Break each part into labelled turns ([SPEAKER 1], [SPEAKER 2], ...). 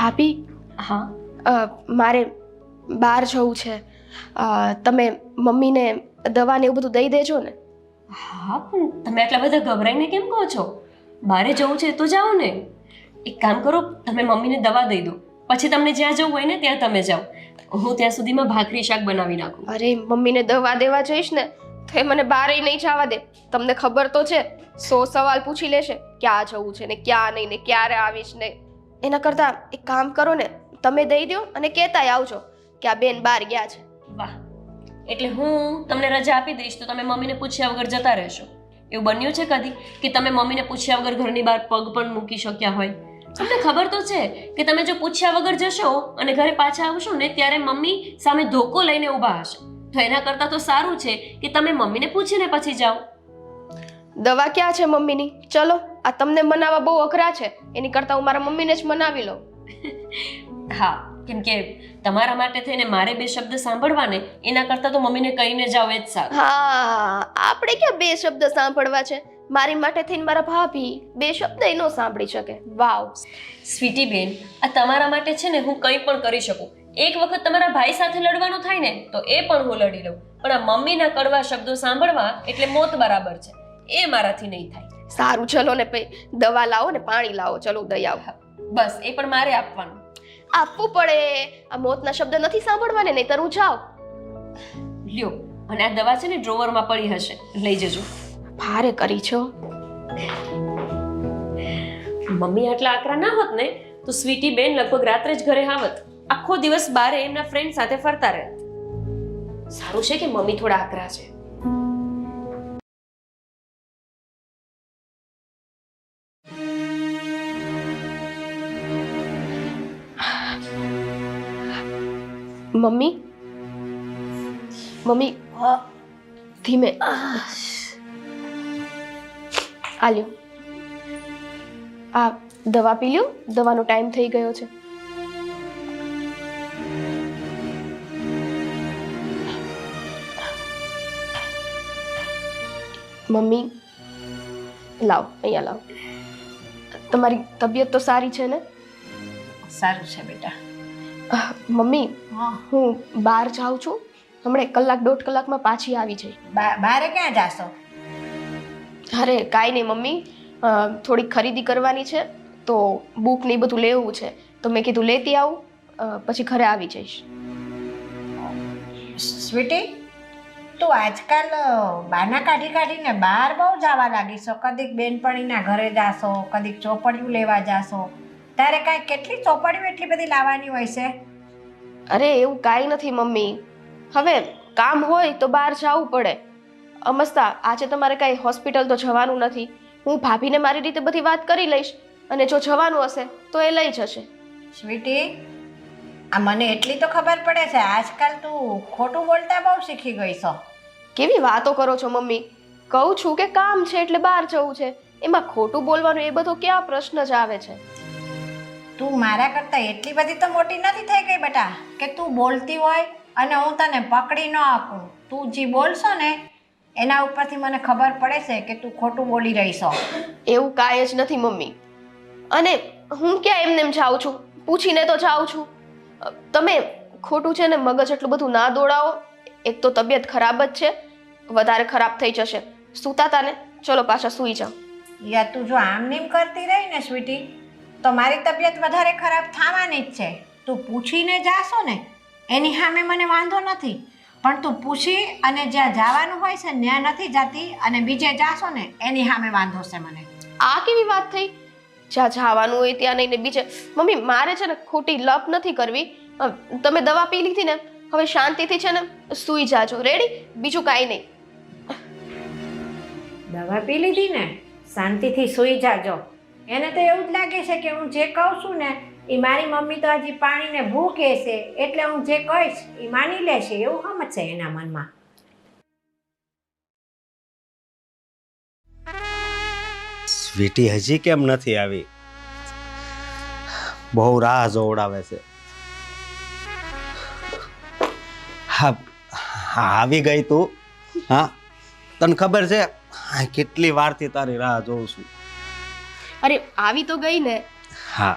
[SPEAKER 1] ભાભી,
[SPEAKER 2] હા
[SPEAKER 1] મારે બહાર જવું છે. તમે મમ્મીને દવા ને એવું બધું દઈ દેજો ને.
[SPEAKER 2] હા પણ તમે આટલા બધા ગભરાઈને કેમ કહો છો? બારે જવું છે તો જાઓ ને. એક કામ કરો, તમે મમ્મીને દવા દઈ દો, પછી તમને જ્યાં જવું હોય ને ત્યાં તમે જાઓ. હું ત્યાં સુધીમાં ભાખરી શાક બનાવી નાખું.
[SPEAKER 1] અરે મમ્મીને દવા દેવા જઈશ ને તો એ મને બહાર નહીં જવા દે. તમને ખબર તો છે, 100 સવાલ પૂછી લેશે, ક્યાં જવું છે ને ક્યાં નહીં ને ક્યારે આવીશ ને. એના કરતાં એક કામ કરો ને, તમે દઈ દો અને કહેતાય આવજો કે આ બેન બહાર ગયા છે.
[SPEAKER 2] વાહ, એટલે હું તમને રજા આપી દઈશ તો તમે મમ્મીને પૂછ્યા વગર જતા રહેશો. એવું બન્યું છે કદી કે તમે મમ્મીને પૂછ્યા વગર ઘરની બહાર પગ પણ મૂકી શક્યા હોય? તમને ખબર તો છે કે તમે જો પૂછ્યા વગર જશો અને ઘરે પાછા આવશો ને ત્યારે મમ્મી સામે ધોકો લઈને ઊભા હશે. તો એના કરતાં તો સારું છે કે તમે મમ્મીને પૂછીને પછી જાઓ.
[SPEAKER 1] દવા ક્યાં છે મમ્મીની? ચલો, આ તમને મનાવવા બહુ અઘરા છે, એની કરતાં હું મારા મમ્મીને જ મનાવી લઉં.
[SPEAKER 2] હા, કેમ કે તમારા માટે થઈને મારે 2 શબ્દ સાંભળવાને એના કરતાં તો મમ્મીને કહીને જાઓ એ જ સારું.
[SPEAKER 1] હા, આપણે ક્યાં 2 શબ્દ સાંભળવા છે? મારી માટે થઈને મારા ભાભી 2 શબ્દ ય ન સાંભળી શકે. વાવ
[SPEAKER 2] સ્વીટી બેન, આ તમારા માટે છે ને હું કંઈ પણ કરી શકું. એક વખત તમારા ભાઈ સાથે લડવાનું થાય ને તો એ પણ હું લડી લઉં, પણ આ મમ્મીના કડવા શબ્દો સાંભળવા એટલે મોત બરાબર છે. એ મારાથી નહીં થાય.
[SPEAKER 1] સારું, ચલો ને ભાઈ, દવા લાવો ને પાણી લાવો. ચલો દઈ આવો.
[SPEAKER 2] બસ એ પણ મારે આપવાનું.
[SPEAKER 1] આપવું પડે. આ મોતના શબ્દ નથી સાંભળવાને, નહીંતર હું જાઉં.
[SPEAKER 2] લ્યો, અને આ દવા છે ને ડ્રોવરમાં પડી હશે, લઈ જજો.
[SPEAKER 1] ભારે કરી છો.
[SPEAKER 2] મમ્મી આટલા આકરા ના હોત ને તો સ્વીટી બેન લગભગ રાત્રે જ ઘરે આવત. આખો દિવસ બારે એમના ફ્રેન્ડ સાથે ફરતા રહેત. સારું છે કે મમ્મી થોડા આકરા છે.
[SPEAKER 1] મમ્મી, મમ્મી, ધીમે. આલ્યો, આ દવા પી લ્યો. દવાનો ટાઈમ થઈ ગયો છે. મમ્મી, લાવ, અહીંયા લાવ. તમારી તબિયત તો સારી છે ને?
[SPEAKER 2] સારું છે બેટા.
[SPEAKER 1] મમ્મી, હું બહાર જાઉં છું. હમણાં 1-1.5 કલાકમાં પાછી આવી જઈ.
[SPEAKER 3] બારે ક્યાં જાશો?
[SPEAKER 1] અરે કાંઈ નહીં મમ્મી, થોડીક ખરીદી કરવાની છે તો બુક ને એ બધું લેવું છે, તો મેં કીધું લેતી આવું, પછી ઘરે આવી જઈશ.
[SPEAKER 3] સ્વીટી, તું આજકાલ બાના કાઢીને બહાર બહુ જવા લાગી છો. કદીક બેનપણીના ઘરે જાશો, કદીક ચોપડિયું લેવા જાશો. તારે કાંઈ કેટલી ચોપડિયું એટલી બધી લાવવાની હોય છે?
[SPEAKER 1] અરે એવું કાંઈ નથી મમ્મી, હવે કામ હોય તો બહાર જવું પડે. અમસ્તા આજે તમારે કાંઈ હોસ્પિટલ તો જવાનું નથી. હું ભાભીને મારી રીતે બધી વાત કરી લઈશ, અને જો જવાનું હશે તો એ લઈ જશે.
[SPEAKER 3] સ્વીટી, આ મને એટલી તો ખબર પડે છે, આજકાલ તું ખોટું બોલતા બહુ શીખી ગઈ છો.
[SPEAKER 1] કેવી વાતો કરો છો મમ્મી? કહું છું કે કામ છે એટલે બહાર જવું છે, એમાં ખોટું બોલવાનું એ બધો ક્યાં પ્રશ્ન જ આવે છે?
[SPEAKER 3] તું મારા કરતાં એટલી બધી તો મોટી નથી થઈ ગઈ બેટા કે તું બોલતી હોય અને હું તને પકડી ન આપું. તું જે બોલશો ને એના ઉપરથી મને ખબર પડે છે કે તું ખોટું બોલી રહી છો.
[SPEAKER 1] એવું કાંઈ જ નથી મમ્મી. અને હું ક્યાં એમને એમ જાઉં છું? પૂછીને તો જાઉં છું. તમે ખોટું છે ને મગજ એટલું બધું ના દોડાવો. એક તો તબિયત ખરાબ જ છે, વધારે ખરાબ થઈ જશે. સૂતા તા ને, ચલો પાછા સૂઈ જાઓ.
[SPEAKER 3] યા તું જો આમ નીમ કરતી રહી ને સ્વીટી તો મારી તબિયત વધારે ખરાબ થવાની જ છે. તું પૂછીને જાશો ને એની સામે મને વાંધો નથી, પણ તું પૂછી અને જ્યાં જવાનું હોય છે ત્યાં નથી જતી અને બીજે જાશો ને એની સામે વાંધો છે મને.
[SPEAKER 1] આ કેવી વાત થઈ? જ્યાં જવાનું હોય ત્યાં નહીં ને બીજે? મમ્મી, મારે છે ને ખોટી લપ નથી કરવી. તમે દવા પી લીધી ને, હવે શાંતિથી છે ને સૂઈ જાજો. રેડી? બીજું કાંઈ નહીં.
[SPEAKER 3] દવા પી લીધી ને, શાંતિથી સૂઈ જાજો. એને તો એવું જ લાગે છે કે હું જે કહું છું ને એ મારી મમ્મી તો હજી પાણીને ભૂ કહેશે, એટલે હું જે કહીશ એ માની લેશે, એવું સમજ છે એના મનમાં.
[SPEAKER 4] સ્વીટી હજી કેમ નથી આવી? બહુ રાહ જોવડાવે છે. હા, આવી ગઈ તું? હા, તને ખબર છે કેટલી વારથી તારી રાહ જોઉં છું.
[SPEAKER 1] અરે આવી તો ગઈ ને.
[SPEAKER 4] હા,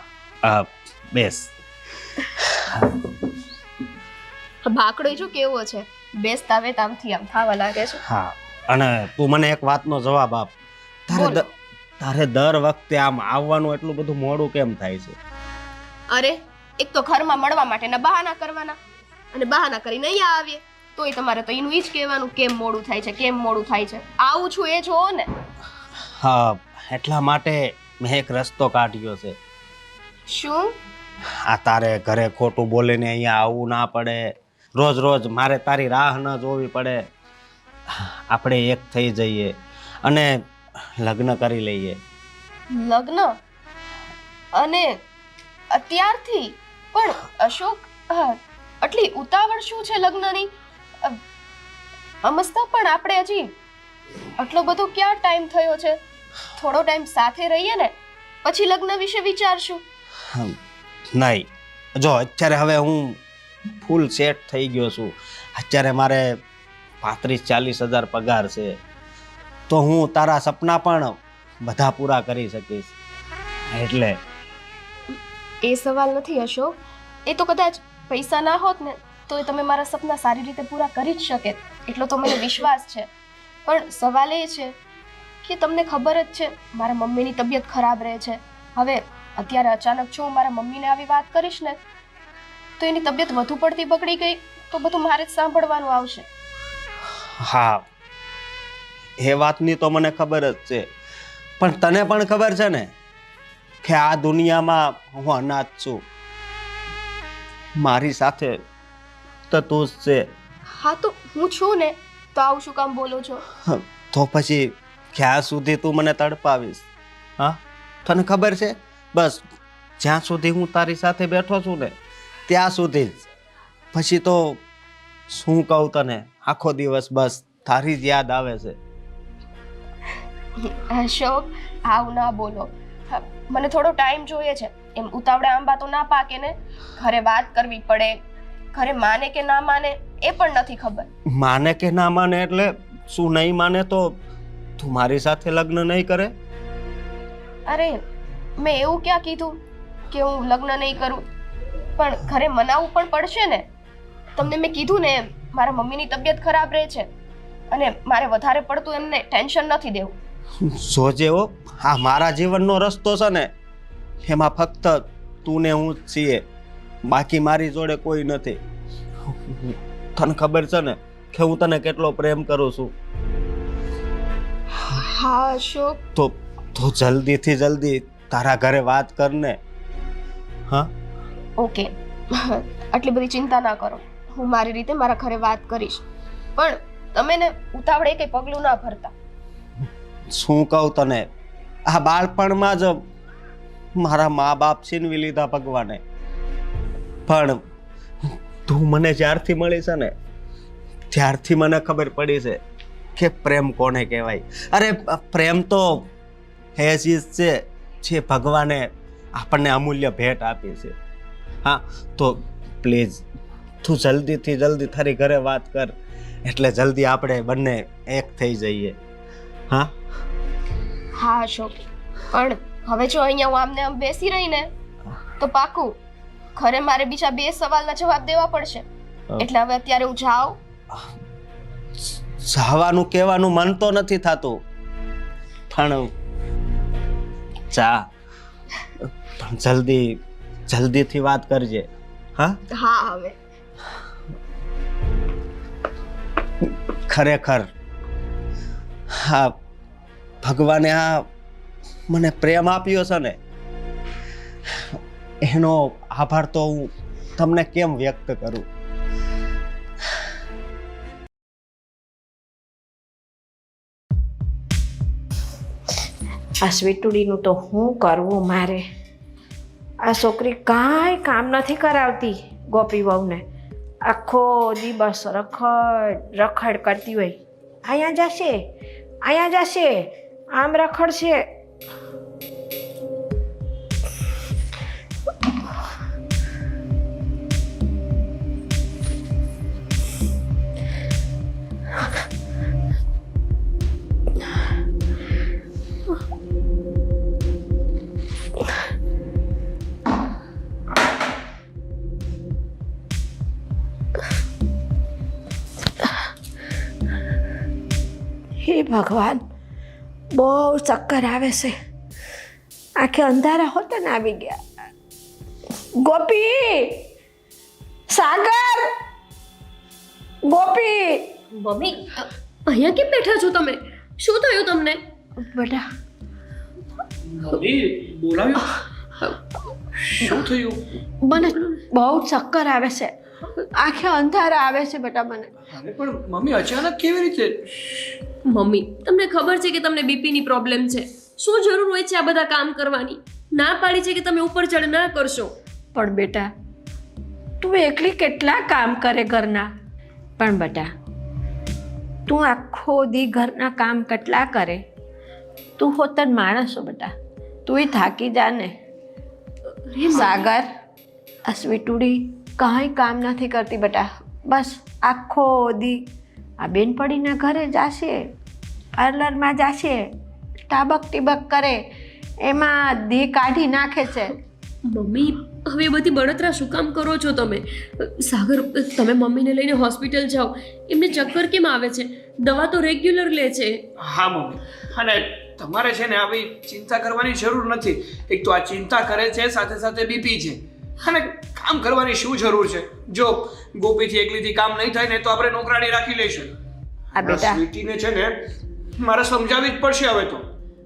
[SPEAKER 4] બેસ.
[SPEAKER 1] ભાકડો જો કેવો છે, બેસતા વેત આમથી આમ થવા લાગે છે.
[SPEAKER 4] હા, અને તું મને એક વાતનો જવાબ આપ.
[SPEAKER 1] બોલો.
[SPEAKER 4] તારે દર વખતે આમ આવવાનું એટલું બધું મોડું કેમ થાય છે?
[SPEAKER 1] અરે એક તો ઘરમાં મળવા માટેના બહાના કરવાના, અને બહાના કરીને અહીંયા આવીએ તોય તમારે તો એનું ઈ જ કહેવાનું કેમ મોડું થાય છે, કેમ મોડું થાય છે. આવું છું એ જોવો ને.
[SPEAKER 4] હા, એટલા માટે મેં એક રસ્તો કાઢ્યો છે.
[SPEAKER 1] શું?
[SPEAKER 4] આ તારે ઘરે ખોટું બોલીને અહીંયા આવવું ના પડે, રોજ રોજ મારે તારી રાહ ન જોવી પડે. આપણે એક થઈ જઈએ અને લગ્ન કરી લઈએ.
[SPEAKER 1] લગ્ન? અને અત્યારથી? પણ અશોક, આટલી ઉતાવળ શું છે લગ્નની? અમસ્તા પણ આપણે હજી આટલો બધો ક્યાં ટાઈમ થયો છે? થોડો ટાઈમ સાથે રહીએ ને, પછી લગ્ન વિશે વિચારશું.
[SPEAKER 4] નહીં, જો અત્યારે હવે હું ફૂલ સેટ થઈ ગયો છું. અત્યારે મારે 35-40 હજાર પગાર છે, તો હું તારા સપના પણ બધા પૂરા કરી શકીશ. એટલે
[SPEAKER 1] એ સવાલ નથી અશોક. એ તો કદાચ પૈસા ના હોત ને તો તમે મારા સપના સારી રીતે પૂરા કરી જ શકે, એટલો તો મને વિશ્વાસ છે. પણ સવાલ એ છે કે તમને ખબર જ છે મારા મમ્મીની તબિયત ખરાબ રહે છે. હવે અત્યારે અચાનક જો હું મારા મમ્મીને આવી વાત કરીશ ને તો એની તબિયત વધુ પડતી બગડી ગઈ તો બધું મારે જ સાંભળવાનું આવશે.
[SPEAKER 4] હા, એ વાતની તો મને ખબર જ છે, પણ તને પણ ખબર છે ને કે આ દુનિયામાં હું અનાથ છું. મારી સાથે તો તું જ છે.
[SPEAKER 1] હા, તો હું છું ને, તો આવું શું કામ બોલો છો?
[SPEAKER 4] તો પછી ક્યાં સુધી તું મને તડપાવીશ? હા, તને ખબર છે બસ જ્યાં સુધી હું તારી સાથે બેઠો છું ને ત્યાં સુધી જ. પછી તો શું કહું તને, આખો દિવસ બસ તારી જ યાદ આવે છે.
[SPEAKER 1] અશોક, આવું ના બોલો. મને થોડો ટાઈમ જોઈએ છે. એમ ઉતાવળે આંબા તો ના પાકે ને. ઘરે વાત કરવી પડે. ઘરે માને કે ના માને એ પણ નથી ખબર.
[SPEAKER 4] માને કે ના માને એટલે શું? નહીં માને તો તું મારી સાથે લગ્ન નહીં કરે?
[SPEAKER 1] અરે મેં એવું ક્યાં કીધું કે હું લગ્ન નહીં કરું? પણ ઘરે મનાવવું પણ પડશે ને. તમને મેં કીધું ને એમ, મારા મમ્મીની તબિયત ખરાબ રહે છે અને મારે વધારે પડતું એમને ટેન્શન નથી દેવું.
[SPEAKER 4] જોજે હો, આ મારા જીવનનો રસ્તો છે ને એમાં ફક્ત તું ને હું જ છીએ, બાકી મારી જોડે કોઈ નથી. તને ખબર છે ને કે હું તને કેટલો પ્રેમ કરું છું.
[SPEAKER 1] હા અશોક.
[SPEAKER 4] તો જલ્દીથી જલ્દી તારા ઘરે વાત કર ને. હા,
[SPEAKER 1] ઓકે, આટલી બધી ચિંતા ના કરો. હું મારી રીતે મારા ઘરે વાત કરીશ. પણ તમે ને ઉતાવળે કંઈ પગલું ના ભરતા.
[SPEAKER 4] શું કહું તને, આ બાળપણમાં જ મારા મા બાપ છીનવી લીધા ભગવાને. પણ તું મને જ્યારથી મળી છે ને ત્યારથી મને ખબર પડી છે કે પ્રેમ કોને કહેવાય. અરે પ્રેમ તો એ ચીજ છે જે ભગવાને આપણને અમૂલ્ય ભેટ આપી છે. હા, તો પ્લીઝ તું જલ્દીથી જલ્દી તારી ઘરે વાત કર એટલે જલ્દી આપણે બંને એક થઈ જઈએ. હા
[SPEAKER 1] હા અશોક, પણ હવે જો અહીંયા હું આમને આમ બેસી રહી ને તો પાકું ઘરે મારે બીજા 2 સવાલના જવાબ દેવા પડશે. એટલે હવે અત્યારે હું જાઉં.
[SPEAKER 4] જવાનું કહેવાનું મન તો નથી થતું, પણ જા, પણ જલ્દીથી વાત કરજે. હા
[SPEAKER 1] હા. હવે
[SPEAKER 4] ખરેખર હા, ભગવાને આ મને પ્રેમ આપ્યો છે ને એનો આભાર તો હું તમને કેમ વ્યક્ત કરું.
[SPEAKER 3] આ સ્વીટુડીનું તો શું કરવું મારે? આ છોકરી કાંઈ કામ નથી કરાવતી ગોપી વહુને. આખો દિવસ રખડ કરતી હોય. અહીંયા જશે, આમ રખડશે. ભગવાન, બહુ ચક્કર આવે છે. આંખે અંધારા હોતા ને આવી ગયા. ગોપી, સાગર, ગોપી.
[SPEAKER 2] મમ્મી અહીંયા કેમ બેઠા છો તમે? શું થયું તમને?
[SPEAKER 3] બેટા,
[SPEAKER 5] મમ્મી બોલાવ્યો? શું થયું?
[SPEAKER 3] મને બહુ ચક્કર આવે છે, આંખે અંધારા આવે છે બેટા મને.
[SPEAKER 5] અરે પણ મમ્મી અચાનક કેવી રીતે?
[SPEAKER 2] મમ્મી તમને ખબર છે કે તમને બીપીની પ્રોબ્લેમ છે. શું જરૂર હોય છે આ બધા કામ કરવાની? ના પાડી છે કે તમે ઉપર ચડ ના કરશો.
[SPEAKER 3] પણ બેટા, તું એકલી કેટલા કામ કરે ઘરના? પણ બેટા, તું આખો દી ઘરના કામ કેટલા કરે? તું હોતન માણસ છો બેટા, તુંય થાકી જા ને. સાગર, આ સ્વીટુડી કાંઈ કામ નથી કરતી બેટા. બસ આખો દી આ બેનપડીના ઘરે જાશે, પાર્લરમાં જાશે, ટાબક ટીબક કરે, એમાં દી કાઢી નાખે છે.
[SPEAKER 2] મમ્મી હવે એ બધી બળતરા શું કામ કરો છો તમે? સાગર, તમે મમ્મીને લઈને હોસ્પિટલ જાઓ. એમને ચક્કર કેમ આવે છે? દવા તો રેગ્યુલર લે છે.
[SPEAKER 5] હા મમ્મી, અને તમારે છે ને આવી ચિંતા કરવાની જરૂર નથી. એક તો આ ચિંતા કરે છે, સાથે સાથે બીપી છે, અને કામ કરવાની શું જરૂર છે? જો ગોપીથી એકલીથી કામ નહીં થાય ને તો આપણે નોકરાણી રાખી લઈશું.
[SPEAKER 3] આ બેટા,
[SPEAKER 5] સ્વીટીને છે ને મારે સમજાવવી જ પડશે હવે તો.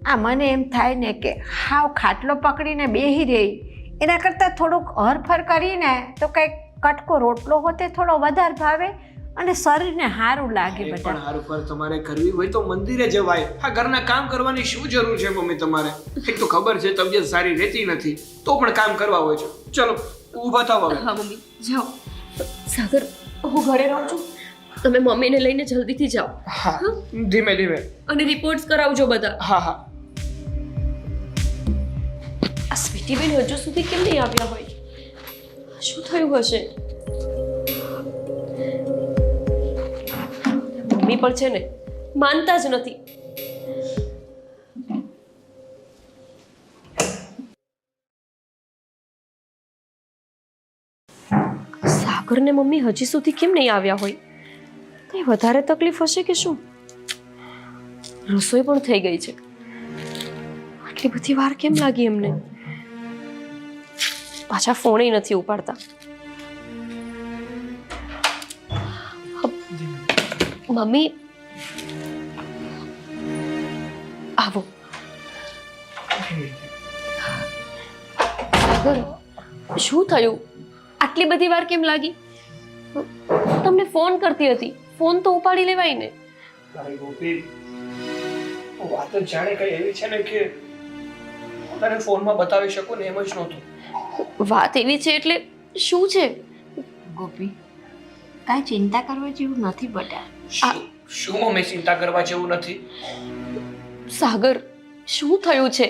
[SPEAKER 3] આ મને એમ થાય ને કે હાવ ખાટલો પકડીને બેહી રહી, એના કરતાં થોડુંક હરફર કરીને તો કંઈક કટકો રોટલો હોતે થોડો વધારે ભાવે અને શરીરને સારું લાગે
[SPEAKER 5] પણ
[SPEAKER 3] બેટા.
[SPEAKER 5] હારું પર તમારે કરવી હોય તો મંદિરે જવાય. આ ઘરના કામ કરવાની શું જરૂર છે મમ્મી તમારે? એક તો ખબર છે તબિયત સારી રહેતી નથી, તો પણ કામ કરવા હોય છે. ચલો ઊભા થાવ હવે.
[SPEAKER 2] હા મમ્મી, જાઓ. સાગર, હું ઘરે રહું છું. તમે મમ્મીને લઈને જલ્દીથી જાઓ.
[SPEAKER 5] હા, ધીમે ધીમે.
[SPEAKER 2] અને રિપોર્ટ્સ કરાવજો બધા.
[SPEAKER 5] હા હા.
[SPEAKER 2] આ સ્વીટીબેન હજુ સુધી કેમ નહીં આવ્યા હોય? શું થયું હશે? મમ્મી પણ છે ને માનતા જ નથી. સાગર ને મમ્મી હજી સુધી કેમ નહીં આવ્યા હોય? કઈ વધારે તકલીફ હશે કે શું? રસોઈ પણ થઈ ગઈ છે. આટલી બધી વાર કેમ લાગી એમને? પાછા ફોન નથી ઉપાડતા. મમ્મી, આવો. સાગર, શું થયું? આટલી બધી વાર કેમ લાગી? તમને ફોન કરતી હતી, ફોન તો ઉપાડી લેવાય ને.
[SPEAKER 5] અરે ગોપી, વાત જ જાણે કઈ એવી છે ને કે તને ફોનમાં બતાવી શકું ને એમ જ નહોતું.
[SPEAKER 2] વાત એવી છે એટલે શું છે?
[SPEAKER 3] ગોપી, કાંઈ ચિંતા કરવા જેવું નથી બેટા.
[SPEAKER 5] શું મમ્મી ચિંતા કરવા જેવું નથી?
[SPEAKER 2] સાગર, શું થયું છે?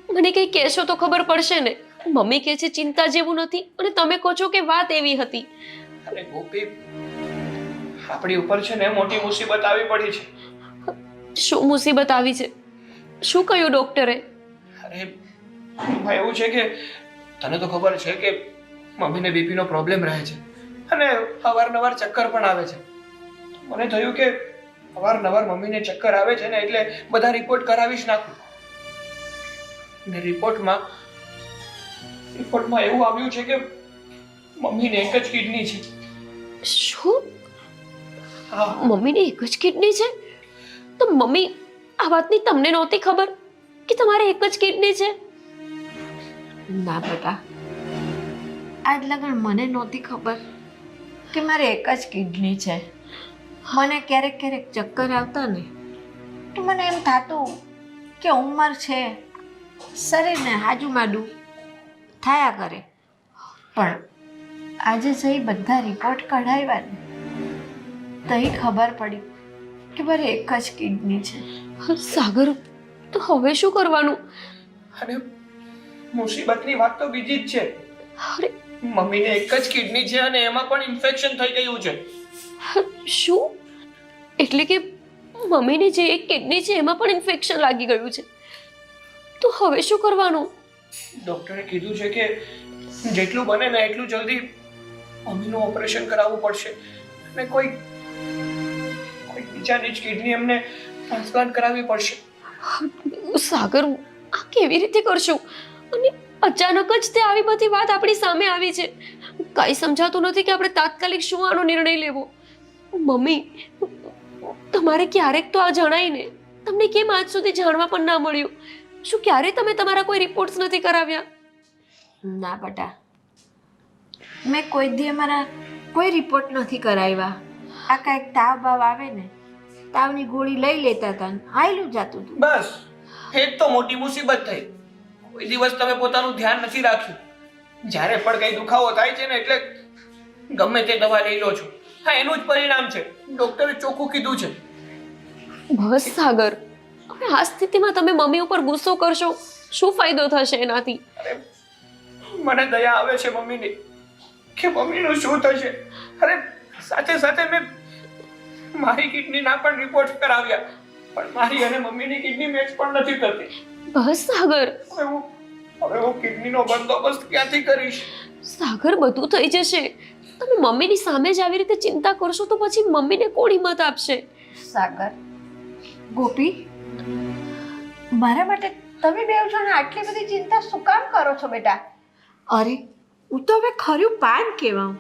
[SPEAKER 2] મને કંઈ કહેશો તો ખબર પડશે ને. મમ્મી કહે છે ચિંતા જેવું નથી અને તમે કહો છો કે વાત એવી હતી.
[SPEAKER 5] અરે ગોપી, આપણી ઉપર છે ને મોટી મુસીબત આવી પડી છે.
[SPEAKER 2] શું મુસીબત આવી છે? શું કહ્યું ડોક્ટરે?
[SPEAKER 5] અરે એમાં એવું છે કે તને તો ખબર છે કે મમ્મીને બીપીનો પ્રોબ્લેમ રહે છે અને અવારનવાર ચક્કર પણ આવે છે. મને થયું કે અવારનવાર મમ્મીને ચક્કર આવે છે ને એટલે બધા રિપોર્ટ કરાવી જ નાખું. ને રિપોર્ટમાં એવું આવ્યું છે કે મમ્મીને એક જ કિડની છે.
[SPEAKER 2] શું?
[SPEAKER 5] હા,
[SPEAKER 2] મમ્મીને એક જ કિડની છે? તો મમ્મી, આ વાતની તમને નહોતી ખબર કે તમારે એક જ કિડની છે?
[SPEAKER 3] ના બેટા, આજ લગન મને નહોતી ખબર કે મારે એક જ કિડની છે. મને ક્યારેક ક્યારેક ચક્કર આવતા ને તો મને એમ થતું કે ઉંમર છે, શરીરને હાજુમાડું થયા કરે. પણ આજે જઈ બધા રિપોર્ટ કઢાવ્યા ને તઈ ખબર પડી કે મારે એક જ કિડની છે.
[SPEAKER 2] સાગર, તો હવે શું કરવાનું?
[SPEAKER 5] અને મુસીબતની વાત તો બીજી જ છે.
[SPEAKER 2] અરે
[SPEAKER 5] મમ્મીને એક જ કિડની છે અને એમાં પણ ઇન્ફેક્શન થઈ ગયું છે.
[SPEAKER 2] શું? એટલે કે મમ્મીની જે એક કિડની છે એમાં પણ ઇન્ફેક્શન લાગી ગયું છે. તો હવે શું કરવાનું?
[SPEAKER 5] ડોક્ટરે કીધું છે કે જેટલું બને ને એટલું જલ્દી મમ્મીનું ઓપરેશન કરાવવું પડશે અને કોઈ બીજાની જ કિડની એમને ટ્રાન્સપ્લાન્ટ કરાવવી પડશે.
[SPEAKER 2] સાગર, આ કેવી રીતે કરશું? અને અચાનક જ તે આવી બધી વાત આપણી સામે આવી છે. કાંઈ સમજાતું નથી કે આપણે તાત્કાલિક શું આનો નિર્ણય લેવો. મમ્મી, તમારે ક્યારેક તો આ જણાય ને. તમને કેમ આજ સુધી જાણવા પણ ના મળ્યું? શું ક્યારે તમે તમારા કોઈ રિપોર્ટ્સ નથી કરાવ્યા?
[SPEAKER 3] ના બટા, મેં કોઈ દી અમારા કોઈ રિપોર્ટ નથી કરાવ્યા. આ કાંઈક તાવ બાવ આવે ને, તાવની ગોળી લઈ લેતા હતા ને આયલું જતું હતું.
[SPEAKER 5] બસ એ જ તો મોટી મુસીબત થઈ. કોઈ દિવસ તમે પોતાનું ધ્યાન નથી રાખ્યું. જ્યારે પણ કઈ દુખાવો થાય છે ને એટલે ગમે તે દવા લઈ લો છો. હા, એનું જ પરિણામ છે. ડોક્ટરે ચોખ્ખું કીધું છે.
[SPEAKER 2] બસ સાગર, હવે આ સ્થિતિમાં તમે મમ્મી ઉપર ગુસ્સો કરશો, શું ફાયદો થશે એનાથી?
[SPEAKER 5] અરે મને દયા આવે છે મમ્મીની કે મમ્મીનું શું થશે. અરે સાથે સાથે મેં મારી કિડનીના પણ રિપોર્ટ કરાવ્યા, પણ મારી અને મમ્મીની કિડની મેચ પણ નથી થતી.
[SPEAKER 2] બસ સાગર.
[SPEAKER 5] હવે હું કિડનીનો બંદોબસ્ત ક્યાંથી કરીશ?
[SPEAKER 2] સાગર, બધું થઈ જશે. તમે મમ્મીની સામે જ આવી રીતે ચિંતા કરશો તો પછી મમ્મીને કોણ હિંમત આપશે?
[SPEAKER 3] સાગર, ગોપી, મારા માટે તમે બે જણ આટલી બધી ચિંતા શું કામ કરો છો બેટા? અરે, હું તો હવે ખરું પાન કહેવાઉં.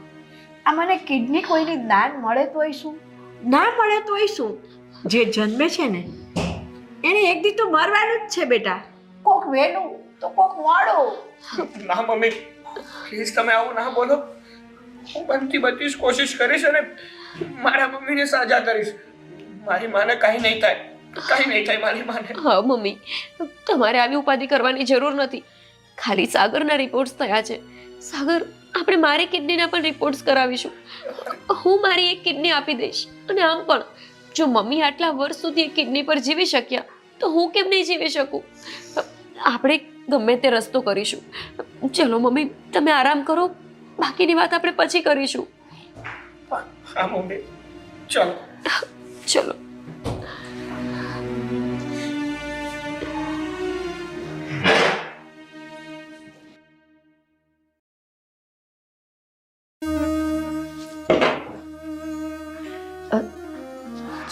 [SPEAKER 3] આ મને કિડની કોઈની દાન મળે તોય શું, ના મળે તોય શું, જે જન્મે છે ને એને એક દી તો મરવાનું જ છે બેટા. કોક વહેલું તો કોક મોડું.
[SPEAKER 5] ના મમ્મી, પ્લીઝ તમે આવું ના બોલો. હું બનતી બધી જ કોશિશ કરીશ અને મારા મમ્મીને સાજા કરીશ. મારી માને કાંઈ નહીં થાય, કાંઈ નહીં થાય મારી માને.
[SPEAKER 2] હા મમ્મી, તમારે આવી ઉપાધિ કરવાની જરૂર નથી. ખાલી સાગરના રિપોર્ટ્સ થયા છે. સાગર, આપણે મારી કિડનીના પણ રિપોર્ટ્સ કરાવીશું. હું મારી એક કિડની આપી દઈશ. અને આમ પણ જો મમ્મી આટલા વર્ષ સુધી એક કિડની પર જીવી શક્યા તો હું કેમ નહીં જીવી શકું? આપણે ગમે તે રસ્તો કરીશું. ચલો મમ્મી, તમે આરામ કરો. બાકીની વાત આપણે પછી કરીશું.
[SPEAKER 5] હા મમ્મી, ચાલો.
[SPEAKER 2] ચલો.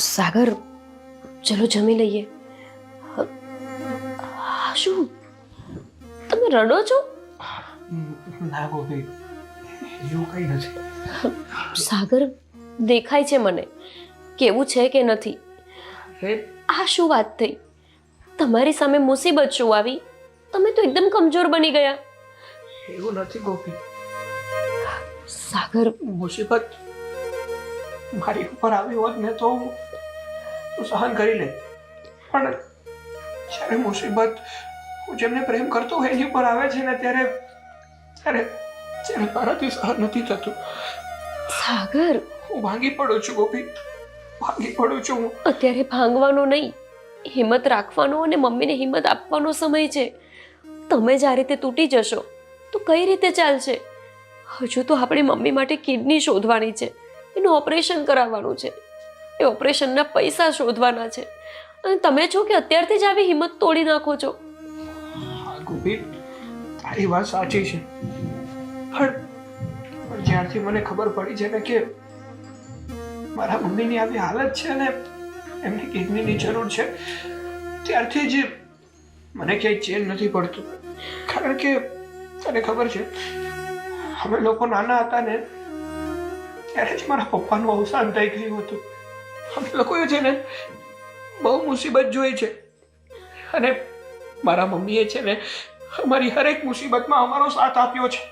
[SPEAKER 2] સાગર, ચલો જમી લઈએ. શું તમે રડો છો?
[SPEAKER 5] ના ગોપી, એવું કંઈ નથી.
[SPEAKER 2] સાગર, દેખાય છે મને કેવું છે કે નથી. આ શું વાત થઈ? તમારી સામે મુસીબત શું આવી? તમે તો એકદમ કમજોર બની ગયા.
[SPEAKER 5] એવું નથી ગોપી.
[SPEAKER 2] સાગર,
[SPEAKER 5] મુસીબત મારી ઉપર આવી હોત ને તો હું સહન કરી લે, પણ જ્યારે મુસીબત હું જેમને પ્રેમ કરતો હોય એની ઉપર આવે છે ને ત્યારે મારાથી સહન નથી થતું.
[SPEAKER 2] સાગર,
[SPEAKER 5] હું ભાંગી પડું છું ગોપી, ભાંગી પડું છું હું.
[SPEAKER 2] અત્યારે ભાંગવાનો નહીં, હિંમત રાખવાનો અને મમ્મીને હિંમત આપવાનો સમય છે. તમે જ આ રીતે તૂટી જશો તો કઈ રીતે ચાલશે? હજુ તો આપણે મમ્મી માટે કિડની શોધવાની છે, એનું ઓપરેશન કરાવવાનું છે, એ ઓપરેશનના પૈસા શોધવાના છે. અને તમે છો કે અત્યારથી જ આવી હિંમત તોડી નાખો છો.
[SPEAKER 5] હા ગોપી, તારી વાત સાચી છે, પણ જ્યારથી મને ખબર પડી છે ને કે મારા મમ્મીની આવી હાલત છે ને એમને કિડનીની જરૂર છે, ત્યારથી જ મને ક્યાંય ચેન નથી પડતું. કારણ કે તને ખબર છે, અમે લોકો નાના હતા ને ત્યારે જ મારા પપ્પાનું અવસાન થઈ ગયું હતું. અમે લોકોએ છે ને બહુ મુસીબત જોઈ છે અને મારા મમ્મીએ છે ને અમારી હરેક મુસીબતમાં અમારો સાથ આપ્યો છે.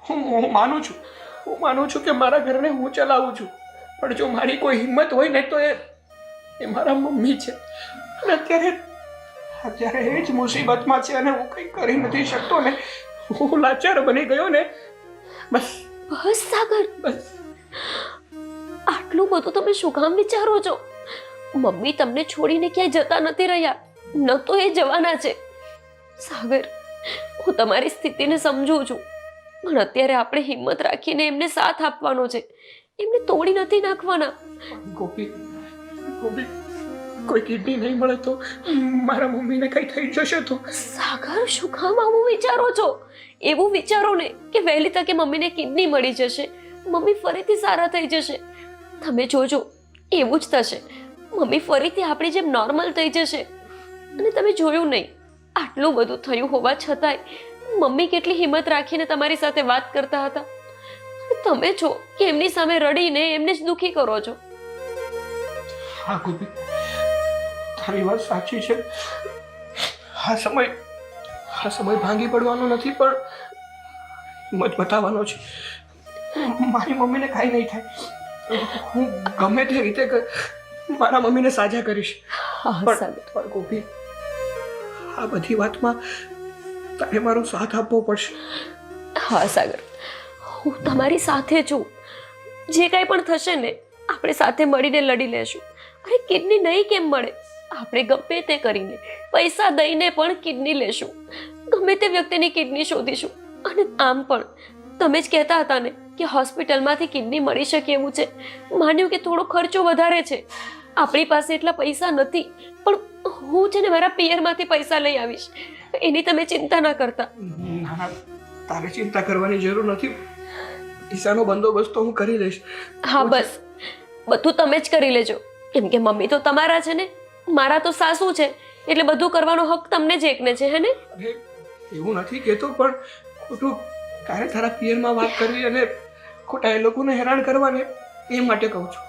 [SPEAKER 5] હું માનું છું કે મારા ઘરને હું ચલાવું છું, પણ જો મારી કોઈ હિંમત હોય ને તો એ મારા મમ્મી છે. અને અત્યારે એ જ મુસીબતમાં છે અને હું કંઈ કરી નથી શકતો ને, હું લાચાર બની ગયો ને. બસ
[SPEAKER 2] સાગર,
[SPEAKER 5] બસ.
[SPEAKER 2] આટલું બધું તમે શું કામ વિચારો છો? મમ્મી તમને છોડીને ક્યાંય જતા નથી રહ્યા, ન તો એ જવાના છે. સાગર, હું તમારી સ્થિતિને સમજું છું, પણ અત્યારે આપણે હિંમત રાખીને એમને સાથ આપવાનો છે, એમને તોડી નથી નાખવાના.
[SPEAKER 5] ગોપી, કોઈ કિડની નહીં મળે તો મારા મમ્મીને કઈ થઈ જશે તો?
[SPEAKER 2] સાગર, શું કામ આવું વિચારો છો? એવું વિચારો ને કે વહેલી તકે મમ્મીને કિડની મળી જશે, મમ્મી ફરીથી સારા થઈ જશે. તમે જોજો, એવું જ થશે. મમ્મી ફરીથી આપણી જેમ નોર્મલ થઈ જશે. અને તમે જોયું નહીં, આટલું બધું થયું હોવા છતાંય મમ્મી કેટલી હિંમત રાખીને તમારી સાથે વાત કરતા હતા. અને તમે છો કે એમની સામે રડીને એમને જ દુખી કરો છો.
[SPEAKER 5] હા ગોપી, તારી વાત સાચી છે. આ સમય ભાંગી પડવાનો નથી, પણ હિંમત બતાવવાનો છે. મારી મમ્મીને કાંઈ નહીં થાય. હું ગમે તે રીતે મારા મમ્મીને સાજા કરીશ. પણ ગોપી, આ બધી વાતમાં તારે મારો સાથ આપવો પડશે.
[SPEAKER 2] હા સાગર, હું તમારી સાથે છું. જે કાંઈ પણ થશે ને, આપણે સાથે મળીને લડી લેશું. અરે કિડની નહીં કેમ મળે? આપણે ગમે તે કરીને પૈસા દઈને પણ કિડની લેશું. ગમે તે વ્યક્તિની કિડની શોધીશું. અને આમ પણ તમે જ કહેતા હતા ને કે હોસ્પિટલમાંથી કિડની મળી શકે એવું છે. માન્યું કે થોડો ખર્ચો વધારે છે, આપણી પાસે એટલા પૈસા નથી, પણ હું છે ને મારા પિયરમાંથી પૈસા લઈ આવીશ. એની તમે ચિંતા ના કરતા.
[SPEAKER 5] ના, તારે ચિંતા કરવાની જરૂર નથી. પૈસાનો બંદોબસ્ત તો હું કરી લઈશ.
[SPEAKER 2] હા બસ, બધું તમે જ કરી લેજો. કેમ કે મમ્મી તો તમારા છે ને, મારા તો સાસુ છે, એટલે બધું કરવાનો હક તમને જ એકને છે, હે ને?
[SPEAKER 5] અરે એવું નથી કહેતો, પણ ખોટું તારે તારા પિયરમાં વાત કરવી અને ખોટા એ લોકોને હેરાન કરવાને એ માટે કહું છું.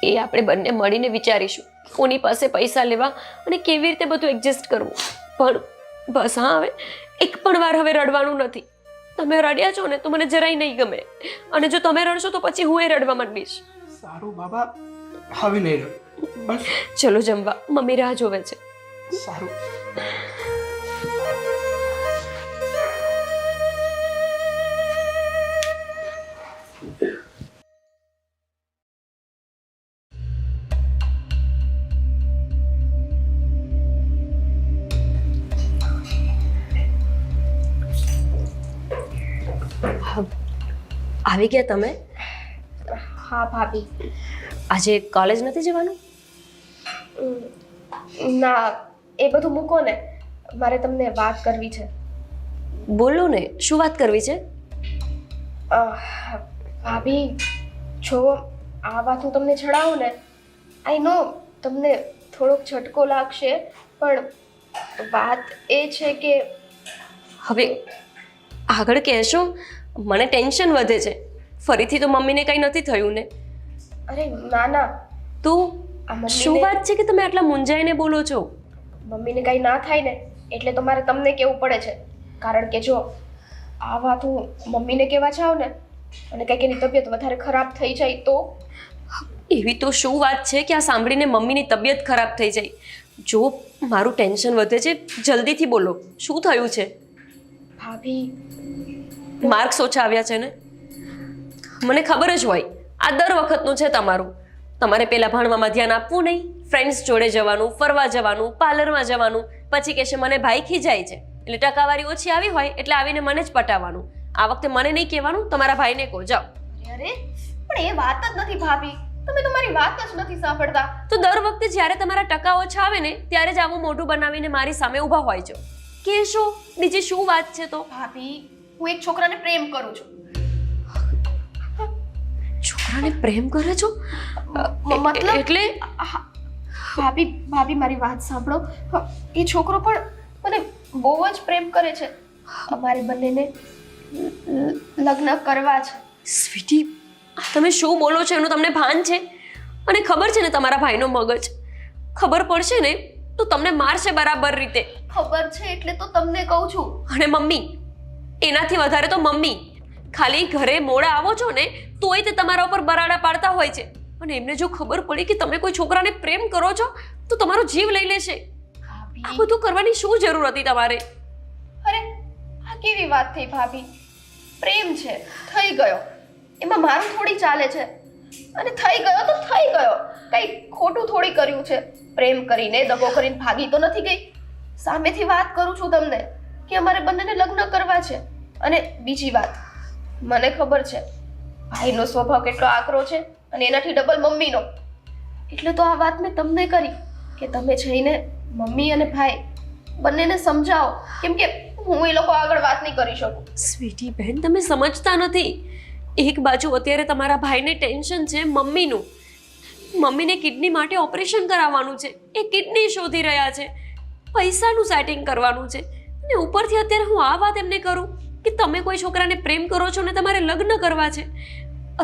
[SPEAKER 2] એ આપણે બંને મળીને વિચારીશું કોની પાસે પૈસા લેવા અને કેવી રીતે બધું એડજસ્ટ કરવું. પણ બસ હા, હવે એક પણ વાર હવે રડવાનું નથી. તમે રડ્યા છો ને તો મને જરાય નહીં ગમે, અને જો તમે રડશો તો પછી હું એ રડવા માંડીશ.
[SPEAKER 5] સારું બાબા, હવે નહીં રડ. બસ
[SPEAKER 2] ચલો જમવા, મમ્મી રાહ જોવે છે.
[SPEAKER 5] સારું.
[SPEAKER 2] આવી ગયા તમે?
[SPEAKER 1] હા ભાભી.
[SPEAKER 2] આજે કોલેજ નથી જવાનું?
[SPEAKER 1] ના, એ બધું મૂકો ને, મારે તમને વાત કરવી છે.
[SPEAKER 2] બોલો ને, શું વાત કરવી છે?
[SPEAKER 1] ભાભી, જો આ વાત હું તમને જણાવું ને, આઈ નો તમને થોડોક ઝટકો લાગશે, પણ વાત એ છે કે
[SPEAKER 2] હવે આગળ કહેશો? મને ટેન્શન વધે છે. ફરીથી તો મમ્મીને કંઈ નથી થયું ને?
[SPEAKER 1] અરે ના ના,
[SPEAKER 2] તો
[SPEAKER 1] આ
[SPEAKER 2] શું વાત છે કે તમે આટલા મૂંઝાઈને બોલો છો?
[SPEAKER 1] મમ્મીને કંઈ ના થાય ને એટલે તો મારે તમને કહેવું પડે છે. કારણ કે જો આ વાત હું મમ્મીને કહેવા જાઉં ને અને કંઈક એની તબિયત વધારે ખરાબ થઈ જાય તો?
[SPEAKER 2] એવી તો શું વાત છે કે આ સાંભળીને મમ્મીની તબિયત ખરાબ થઈ જાય? જો મારું ટેન્શન વધે છે, જલ્દીથી બોલો, શું થયું છે?
[SPEAKER 1] ભાભી,
[SPEAKER 2] માર્ક્સ ઓછા આવ્યા છે ને? મને ખબર જ હોય, આ દર વખતનું છે તમારું. તમારે પહેલાં ભણવામાં ધ્યાન આપવું નહીં, ફ્રેન્ડ્સ જોડે જવાનું, ફરવા જવાનું, પાર્લરમાં જવાનું, પછી કહેશે મને ભાઈ ખીજાય છે, એટલે ટકાવારી ઓછી આવી હોય એટલે આવીને મને જ પટાવવાનું. આ વખતે મને નહીં કહેવાનું, તમારા ભાઈને કહો, જાઓ.
[SPEAKER 1] અરે પણ એ વાત જ નથી ભાભી, તમે તો મારી વાત જ નથી સાંભળતા.
[SPEAKER 2] તો દર વખતે જ્યારે તમારા ટકા ઓછા આવે ને ત્યારે જ આવું મોઢું બનાવીને મારી સામે ઊભા હોય છો. કહેશો બીજી શું વાત છે? તો
[SPEAKER 1] ભાભી, હું એક છોકરાને પ્રેમ કરું છું.
[SPEAKER 2] છોકરાને પ્રેમ કરે છો?
[SPEAKER 1] મતલબ
[SPEAKER 2] એટલે
[SPEAKER 1] ભાભી ભાભી મારી વાત સાંભળો. એ છોકરો પણ મને બહુ જ પ્રેમ કરે છે. અમારે બંનેને લગ્ન કરવા છે.
[SPEAKER 2] સ્વીટી, તમે શું બોલો છો એનું તમને ભાન છે? અને ખબર છે ને તમારા ભાઈનો મગજ? ખબર પડશે ને તો તમને મારશે બરાબર રીતે.
[SPEAKER 1] ખબર છે એટલે તો તમને કહું છું.
[SPEAKER 2] અને મમ્મી, એનાથી વધારે તો મમ્મી. ખાલી ઘરે મોડા આવો છો ને તોય તે તમારા ઉપર બરાડા પાડતા હોય છે. અને એમને જો ખબર પડી કે તમે કોઈ છોકરાને પ્રેમ કરો છો તો તમારો જીવ લઈ લેશે. આ બધું કરવાની શું જરૂર હતી તમારે?
[SPEAKER 1] અરે આ કેવી વાત થઈ ભાભી? પ્રેમ છે, થઈ ગયો, એમાં મારું થોડી ચાલે છે. અને થઈ ગયો તો થઈ ગયો, કઈ ખોટું થોડી કર્યું છે. પ્રેમ કરીને દગો કરીને ભાગી તો નથી ગઈ. સામેથી વાત કરું છું તમને કે અમારે બંનેને લગ્ન કરવા છે. અને બીજી વાત, મને ખબર છે ભાઈનો સ્વભાવ કેટલો આકરો છે અને એનાથી ડબલ મમ્મીનો. એટલે તો આ વાત મેં તમને કરી કે તમે જઈને મમ્મી અને ભાઈ બંનેને સમજાવો, કેમ કે હું એ લોકો આગળ વાત નહીં કરી શકું.
[SPEAKER 2] સ્વીટી બહેન, તમે સમજતા નથી. એક બાજુ અત્યારે તમારા ભાઈને ટેન્શન છે મમ્મીનું, મમ્મીને કિડની માટે ઓપરેશન કરાવવાનું છે, એ કિડની શોધી રહ્યા છે, પૈસાનું સેટિંગ કરવાનું છે, અને ઉપરથી અત્યારે હું આ વાત એમને કરું કે તમે કોઈ છોકરાને પ્રેમ કરો છો ને તમારે લગ્ન કરવા છે.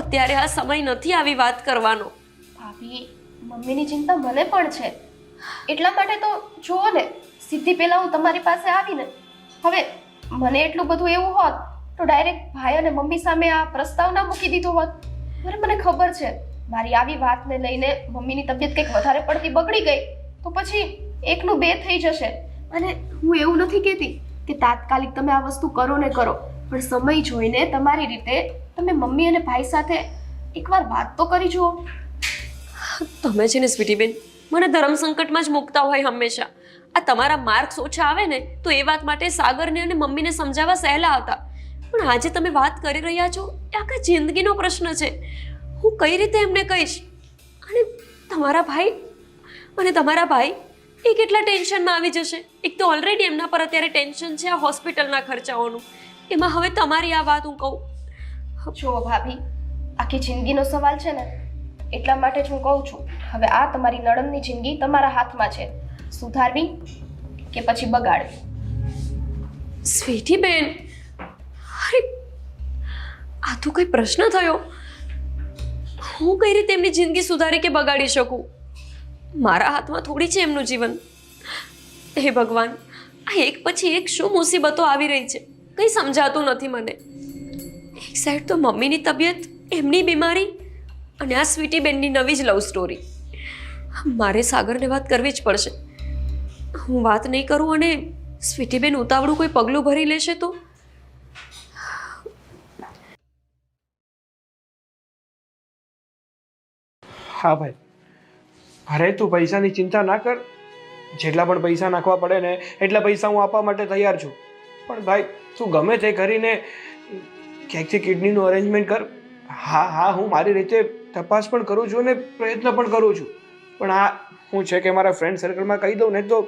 [SPEAKER 2] અત્યારે આ સમય નથી આવી વાત કરવાનો.
[SPEAKER 1] ભાભી, મમ્મીની ચિંતા મને પણ છે. એટલા માટે તો જુઓ ને, સીધી પહેલા હું તમારી પાસે આવીને, હવે મને એટલું બધું એવું હોત તો ડાયરેક્ટ ભાઈ અને મમ્મી સામે આ પ્રસ્તાવ ના મૂકી દીધો હોત. મને ખબર છે મારી આવી વાતને લઈને મમ્મીની તબિયત કંઈક વધારે પડતી બગડી ગઈ તો પછી એકનું બે થઈ જશે. અને હું એવું નથી કહેતી કે તાત્કાલિક તમે આ વસ્તુ કરો ને કરો, પણ સમય જોઈને તમારી રીતે તમે મમ્મી અને ભાઈ સાથે એકવાર વાત તો કરી જુઓ.
[SPEAKER 2] તમે છે ને સ્વીટીબેન, મને ધર્મ સંકટમાં જ મૂકતા હોય હંમેશા. આ તમારા માર્ક્સ ઓછા આવે ને તો એ વાત માટે સાગરને અને મમ્મીને સમજાવવા સહેલા હતા, પણ આજે તમે વાત કરી રહ્યા છો એ આખા જિંદગીનો પ્રશ્ન છે. હું કઈ રીતે એમને કહીશ? અને તમારા ભાઈ એ કેટલા ટેન્શનમાં આવી જશે. એક તો ઓલરેડી એમના પર અત્યારે ટેન્શન છે આ હોસ્પિટલના ખર્ચાઓનું, એમાં હવે તમારી આ વાત હું કહું.
[SPEAKER 1] જુઓ ભાભી, આખી જિંદગીનો સવાલ છે ને, એટલા માટે જ હું કહું છું હવે આ તમારી નણંદની જિંદગી તમારા હાથમાં છે, સુધારવી કે પછી બગાડવી.
[SPEAKER 2] સ્વીટીબેન, અરે આ તો કઈ પ્રશ્ન થયો? હું કઈ રીતે એમની જિંદગી સુધારી કે બગાડી શકું? મારા હાથમાં થોડી છે એમનું જીવન. હે ભગવાન, આ એક પછી એક શું મુસીબતો આવી રહી છે, કંઈ સમજાતું નથી મને. એક સાઈડ તો મમ્મીની તબિયત, એમની બીમારી, અને આ સ્વીટીબેનની નવી જ લવ સ્ટોરી. મારે સાગરને વાત કરવી જ પડશે. હું વાત નહીં કરું અને સ્વીટીબેન ઉતાવળું કોઈ પગલું ભરી લેશે તો?
[SPEAKER 5] હા ભાઈ, અરે તું પૈસાની ચિંતા ના કર. જેટલા પણ પૈસા નાખવા પડે ને એટલા પૈસા હું આપવા માટે તૈયાર છું. પણ ભાઈ, તું ગમે તે કરીને ક્યાંકથી કિડનીનું અરેન્જમેન્ટ કર. હા, હું મારી રીતે તપાસ પણ કરું છું અને પ્રયત્ન પણ કરું છું. પણ આ હું છે કે મારા ફ્રેન્ડ સર્કલમાં કહી દઉં ને તો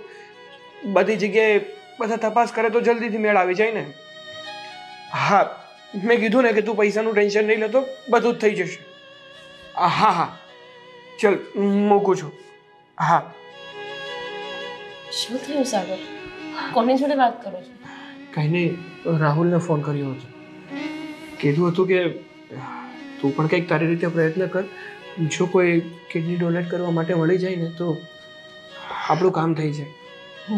[SPEAKER 5] બધી જગ્યાએ બધા તપાસ કરે તો જલ્દીથી મેળ આવી જાય ને. હા, મેં કીધું ને કે તું પૈસાનું ટેન્શન નહીં લેતો, બધું જ થઈ જશે. હા, ચલ મૂકું છું. હા.
[SPEAKER 2] શું થયું સાગર? કોની જોડે વાત કરો છો?
[SPEAKER 5] કંઈ નહીં, રાહુલને ફોન કર્યો હતો. કીધું હતું કે તું પણ કંઈક તારી રીતે પ્રયત્ન કર. જો કોઈ કિડની ડોનેટ કરવા માટે મળી જાય ને તો આપણું કામ થઈ જાય.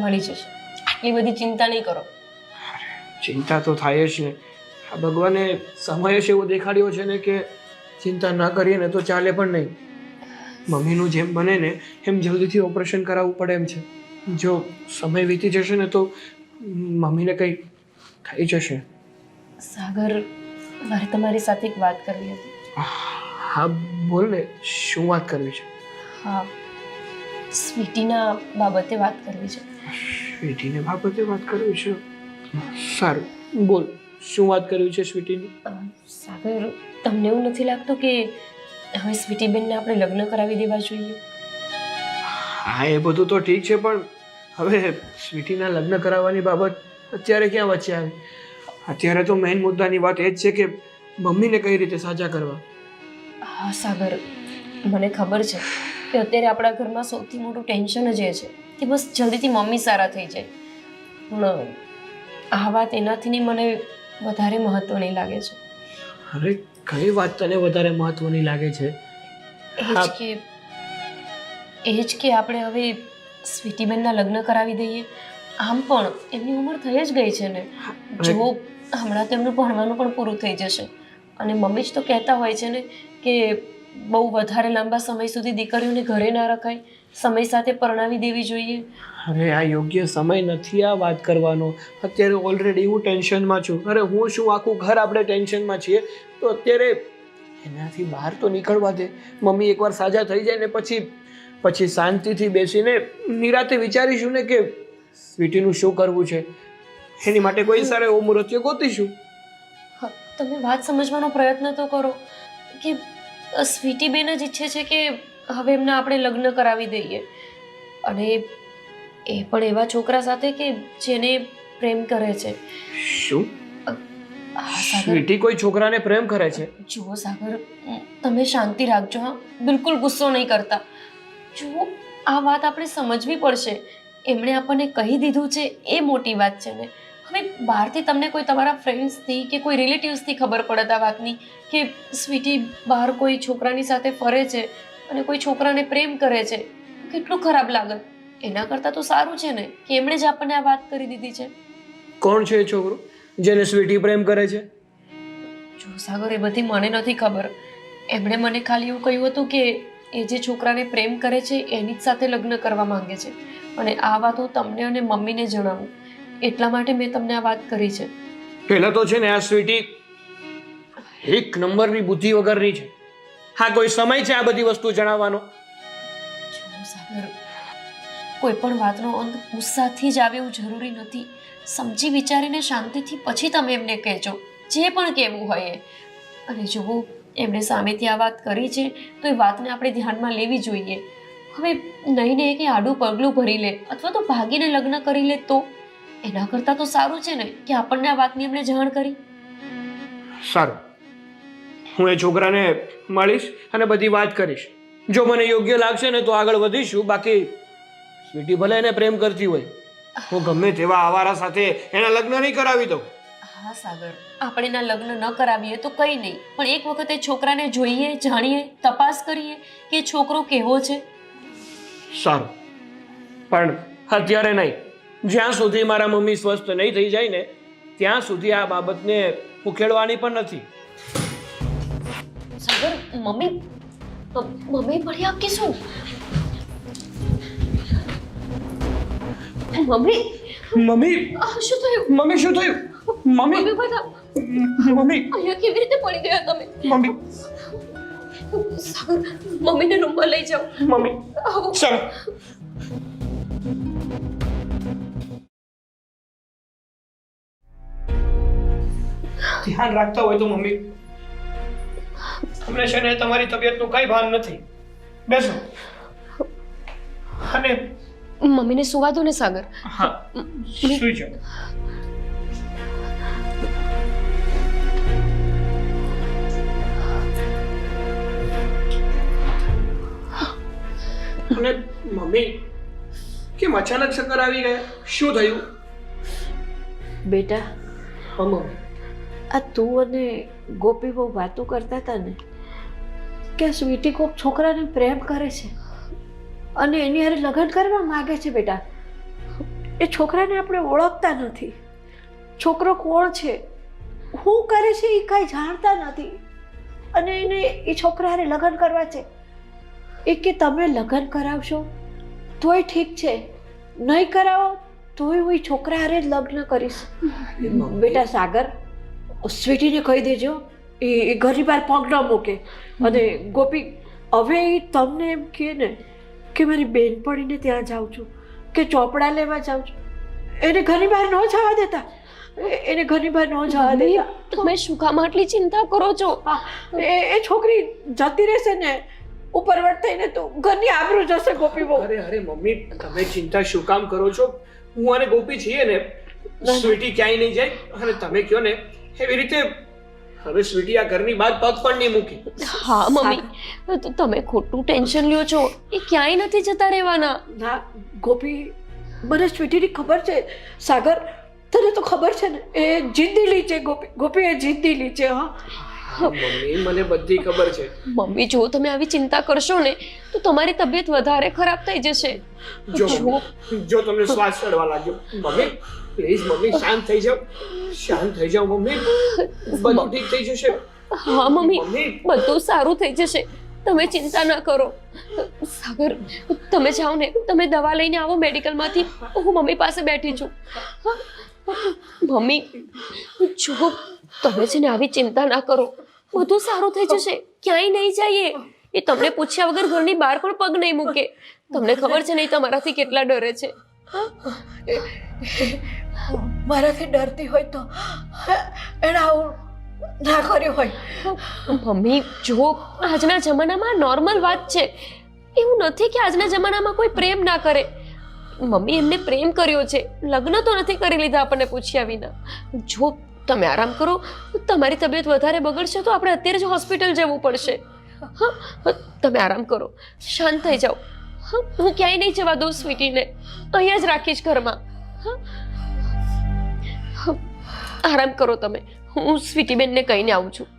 [SPEAKER 2] મળી જશે, આટલી બધી ચિંતા નહીં કરો.
[SPEAKER 5] ચિંતા તો થાય જ ને. આ ભગવાને સમય જ એવો દેખાડ્યો છે ને કે ચિંતા ના કરીએ ને તો ચાલે પણ નહીં. મમ્મીનું જેમ બને ને એમ જલ્દીથી ઓપરેશન કરાવવું પડે એમ છે. જો સમય વીતી જશે ને તો મમ્મીને કંઈ થઈ જશે.
[SPEAKER 2] સાગર, મારે તમારી સાથે એક વાત કરવી હતી.
[SPEAKER 5] હા બોલ ને, શું વાત કરવી છે?
[SPEAKER 2] હા, સ્વીટીના બાબતે વાત કરવી છે.
[SPEAKER 5] સ્વીટીને બાબતે વાત કરવી છે? સારું, બોલ, શું વાત કરવી છે સ્વીટીની?
[SPEAKER 2] સાગર, તમને એવું નથી લાગતું કે હવે સ્વીટીબેનને આપણે લગ્ન કરાવી દેવા જોઈએ?
[SPEAKER 5] હા, એ બધું તો ઠીક છે, પણ હવે સ્વીટીના લગ્ન કરાવવાની બાબત અત્યારે ક્યાં વચ્ચે આવી? અત્યારે તો મેઇન મુદ્દાની વાત એ જ છે કે મમ્મીને કઈ રીતે સાજા કરવા.
[SPEAKER 2] હા સાગર, મને ખબર છે કે અત્યારે આપણા ઘરમાં સૌથી મોટું ટેન્શન જ એ છે કે બસ જલ્દીથી મમ્મી સારા થઈ જાય. પણ આ વાત એનાથી મને વધારે મહત્વની લાગે છે.
[SPEAKER 5] અરે કઈ વાત તને વધારે મહત્વની લાગે છે?
[SPEAKER 2] એ જ કે આપણે હવે સ્વીટીબેનના લગ્ન કરાવી દઈએ. આમ પણ એમની ઉંમર થઈ જ ગઈ છે ને. જો હમણાં તેમનું ભણવાનું પણ પૂરું થઈ જશે. અને મમ્મી જ તો કહેતા હોય છે ને કે બહુ વધારે લાંબા સમય સુધી દીકરીઓને ઘરે ના રખાય, સમય સાથે પરણાવી દેવી જોઈએ.
[SPEAKER 5] અરે આ યોગ્ય સમય નથી આ વાત કરવાનો. અત્યારે ઓલરેડી હું ટેન્શનમાં છું. અરે હું શું, આખું ઘર આપણે ટેન્શનમાં છીએ. તો અત્યારે એનાથી બહાર તો નીકળવા દે. મમ્મી એકવાર સાજા થઈ જાય ને પછી શાંતિથી બેસીને નિરાતે વિચારીશું ને કે સ્વીટીનું શું કરવું છે. એની માટે કોઈ સારો એવો મુહૂર્ત ગોતીશું.
[SPEAKER 2] તમે વાત સમજવાનો પ્રયત્ન તો કરો કે સ્વીટીબેન જ ઈચ્છે છે કે હવે એમને આપણે લગ્ન કરાવી દઈએ, અને એ પણ એવા છોકરા સાથે કે જેને પ્રેમ કરે છે.
[SPEAKER 5] શું?
[SPEAKER 2] સાગર
[SPEAKER 5] સ્વીટી કોઈ છોકરાને પ્રેમ કરે છે.
[SPEAKER 2] જુઓ સાગર, તમે શાંતિ રાખજો હા, બિલકુલ ગુસ્સો નહીં કરતા. જુઓ, આ વાત આપણે સમજવી પડશે. એમણે આપણને કહી દીધું છે એ મોટી વાત છે ને. હવે બહારથી તમને કોઈ તમારા ફ્રેન્ડ્સથી કે કોઈ રિલેટિવ્સથી ખબર પડે આ વાતની કે સ્વીટી બહાર કોઈ છોકરાની સાથે ફરે છે અને કોઈ છોકરાને પ્રેમ કરે છે, કેટલું ખરાબ લાગે. એના કરતાં તો સારું છે ને કે એમણે જ આપણને આ વાત કરી દીધી છે.
[SPEAKER 5] કોણ છે એ છોકરો જેને સ્વીટી પ્રેમ કરે છે?
[SPEAKER 2] જો સાગર, એ બધી મને નથી ખબર. એમણે મને ખાલી એવું કહ્યું હતું કે એ જે છોકરાને પ્રેમ કરે છે એની જ સાથે લગ્ન કરવા માંગે છે અને આ વાત હું તમને અને મમ્મીને જણાવું એટલા માટે મેં તમને આ વાત કરી છે.
[SPEAKER 5] પહેલા તો છે ને આ સ્વીટી એક નંબરની બુદ્ધિ વગરની છે. હા, કોઈ સમય છે આ બધી વસ્તુ જણાવવાનો?
[SPEAKER 2] જો સાગર, કોઈ પણ વાતનો અંત ગુસ્સાથી જ આવે એવું જરૂરી નથી. સમજી વિચારીને શાંતિથી પછી તમે એમને કહેજો જે પણ કહેવું હોય એ. અને જુઓ, એમણે સામેથી આ વાત કરી છે તો એ વાતને આપણે ધ્યાનમાં લેવી જોઈએ. હવે નહીં ને કે આડું પગલું ભરી લે અથવા તો ભાગીને લગ્ન કરી લે તો એના કરતાં તો સારું છે ને કે આપણને આ વાતની એમણે જાણ કરી.
[SPEAKER 5] સારું, હું એ છોકરાને મળીશ અને બધી વાત કરીશ. જો મને યોગ્ય લાગશે ને તો આગળ વધીશું. બાકી સ્વીટી ભલે એને પ્રેમ કરતી હોય, હું ગમે તેવા આવારા સાથે એના લગ્ન નહીં કરાવી દઉં.
[SPEAKER 2] હા સાગર, આપણે એના લગ્ન ન કરાવીએ તો કંઈ નહીં, પણ એક વખત એ છોકરાને જોઈએ, જાણીએ, તપાસ કરીએ કે એ છોકરો કેવો છે.
[SPEAKER 5] સારું, પણ અત્યારે નહીં. જ્યાં સુધી મારા મમ્મી સ્વસ્થ નહીં થઈ જાય ને ત્યાં સુધી આ બાબતને ઉકેલવાની પણ નથી.
[SPEAKER 2] સાગર, મમ્મી પડ્યા કે શું? મમ્મી
[SPEAKER 5] મમ્મી
[SPEAKER 2] શું થયું?
[SPEAKER 5] મમ્મી શું થયું? મમ્મી
[SPEAKER 2] મમ્મી બધા
[SPEAKER 5] મમ્મી
[SPEAKER 2] અહીંયા કેવી રીતે પડી ગયા તમે?
[SPEAKER 5] મમ્મી
[SPEAKER 2] સાગર, મમ્મીને રૂમમાં લઈ જાઓ.
[SPEAKER 5] મમ્મી
[SPEAKER 2] આવો.
[SPEAKER 5] ચાલો. ધ્યાન રાખતા હોય તો મમ્મી. તમને છે ને તમારી તબિયતનું કઈ ભાન નથી. બેસો અને
[SPEAKER 2] મમ્મીને સુવા દો ને સાગર.
[SPEAKER 5] હા, સુઈ જાઓ. અને મમ્મી કેમ અચાનક ચક્કર આવી ગયા? શું થયું?
[SPEAKER 6] બેટા,
[SPEAKER 5] હા મમ્મી.
[SPEAKER 6] આ તું અને ગોપી બહુ વાતો કરતા હતા ને કે સ્વીટી કોક છોકરાને પ્રેમ કરે છે અને એની હારે લગ્ન કરવા માગે છે. બેટા, એ છોકરાને આપણે ઓળખતા નથી. છોકરો કોણ છે, શું કરે છે એ કાંઈ જાણતા નથી અને એને એ છોકરા હારે લગ્ન કરવા છે. એ કે તમે લગ્ન કરાવશો તોય ઠીક છે, નહીં કરાવો તોય હું એ છોકરા હારે જ લગ્ન કરીશ. બેટા સાગર, સ્વીટીને કહી દેજો એ ઘરની બહાર પગ ન મૂકે. અને ગોપી, હવે એ તમને એમ કહે ને કે મારી બેનપણીને ત્યાં જાઉં છું કે ચોપડા લેવા જાઉં છું, એને ઘરની બહાર ન જવા દેતા. એને ઘરની બહાર ન જવા દેતા.
[SPEAKER 2] તમે શું કામ આટલી ચિંતા કરો છો?
[SPEAKER 6] એ છોકરી જતી રહેશે ને ઉપરવટ થઈને તો ઘરની આબરૂ જશે. ગોપી બહુ.
[SPEAKER 5] અરે મમ્મી, તમે ચિંતા શું કામ કરો છો? હું અને ગોપી છીએ ને. સ્વીટી ક્યાંય નહીં જાય અને તમે કહો ને એવી રીતે હવે સ્વીટી આ ઘરની બહાર પગ પણ નહીં મૂકી.
[SPEAKER 2] હા મમ્મી, તો તમે ખોટું ટેન્શન લ્યો છો. એ ક્યાંય નથી જતા રહેવાના.
[SPEAKER 6] ના ગોપી, મને સ્વીટીની ખબર છે. સાગર, તને તો ખબર છે ને એ જિદ્દીલી છે. ગોપી એ જિદ્દીલી છે. હા
[SPEAKER 5] મમ્મી, મને બધી ખબર છે.
[SPEAKER 2] મમ્મી, જો તમે આવી ચિંતા કરશો ને તો તમારી તબિયત વધારે ખરાબ થઈ જશે.
[SPEAKER 5] જો તમને શ્વાસ ચડવા લાગ્યો, મમ્મી પ્લીઝ મમ્મી શાંત થઈ જાઓ. શાંત થઈ જાઓ મમ્મી, બધું ઠીક થઈ જશે.
[SPEAKER 2] હા મમ્મી, બધું સારું થઈ જશે. તમે ચિંતા ન કરો. સાગર, તમે જાઓ ને, તમે દવા લઈને આવો મેડિકલમાંથી. હું મમ્મી પાસે બેઠી છું. મમ્મી જો તમે છે ને આવી ચિંતા ના કરો, બધું સારું થઈ જશે. ક્યાંય નહીં જઈએ. એ તમને પૂછ્યા વગર ઘરની બહાર પણ પગ નહીં મૂકે. તમને ખબર છે ને એ તમારાથી કેટલા ડરે છે.
[SPEAKER 6] મારાથી ડરતી હોય તો એને આવું ના કર્યું હોય.
[SPEAKER 2] મમ્મી જો, આજના જમાનામાં નોર્મલ વાત છે. એવું નથી કે આજના જમાનામાં કોઈ પ્રેમ ના કરે. મમ્મી એમને પ્રેમ કર્યો છે, લગ્ન તો નથી કરી લીધા આપણને પૂછ્યા વિના. જો તમે આરામ કરો. તમારી તબિયત વધારે બગડશે તો આપણે અત્યારે જ હોસ્પિટલ જવું પડશે. હા, તમે આરામ કરો, શાંત થઈ જાઓ. હા, હું ક્યાંય નહીં જવા દઉં સ્વીટીને, અહીંયા જ રાખીશ ઘરમાં. હા, આરામ કરો તમે, હું સ્વીટીબેનને કહીને આવું છું.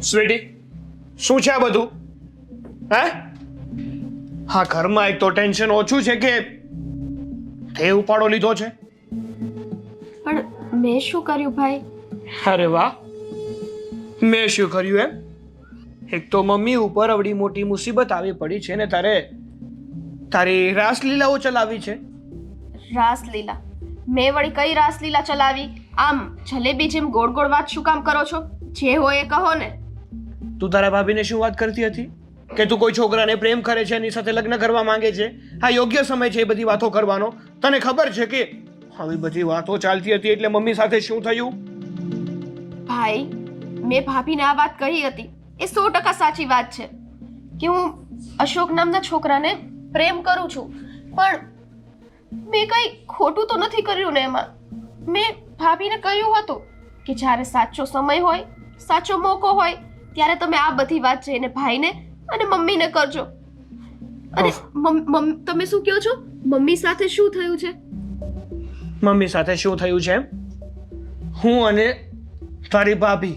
[SPEAKER 5] સ્વીટી, શું છે આ બધું? હે? હા, ઘરમાં એક તો ટેન્શન ઓછું છે કે તે ઉપાડો લીધો છે.
[SPEAKER 1] પણ મેં શું કર્યું ભાઈ?
[SPEAKER 5] અરે વાહ, મેં શું કર્યું એમ? એક તો મમ્મી ઉપર અવડી મોટી મુસીબત આવી પડી છે ને તારી રાસલીલાઓ ચલાવી છે.
[SPEAKER 1] રાસલીલા? મેં વળી કઈ રાસલીલા ચલાવી? આમ જલેબી જેમ ગોળ ગોળ વાત શું કામ કરો છો? જે હોય એ કહો ને.
[SPEAKER 5] તું તારા ભાભીને શું વાત કરતી હતી કે તું કોઈ છોકરાને પ્રેમ કરે છે, એની સાથે લગ્ન કરવા માંગે છે? હા, યોગ્ય સમય છે એ બધી વાતો કરવાનો. તને ખબર છે કે આવી બધી વાતો ચાલતી હતી એટલે મમ્મી સાથે શું થયું?
[SPEAKER 1] ભાઈ, મેં ભાભીને આ વાત કહી હતી, એ 100% સાચી વાત છે કે હું અશોક નામના છોકરાને પ્રેમ કરું છું. પણ મેં કઈ ખોટું તો નથી કર્યું ને એમાં. મેં ભાભીને કહ્યું હતું કે જ્યારે સાચો સમય હોય, સાચો મોકો હોય ત્યારે તમે આ બધી વાત જઈને ભાઈને અને મમ્મીને કરજો. અને તમે શું કહો છો? મમ્મી સાથે શું થયું છે?
[SPEAKER 5] મમ્મી સાથે શું થયું છે એમ? હું અને તારી ભાભી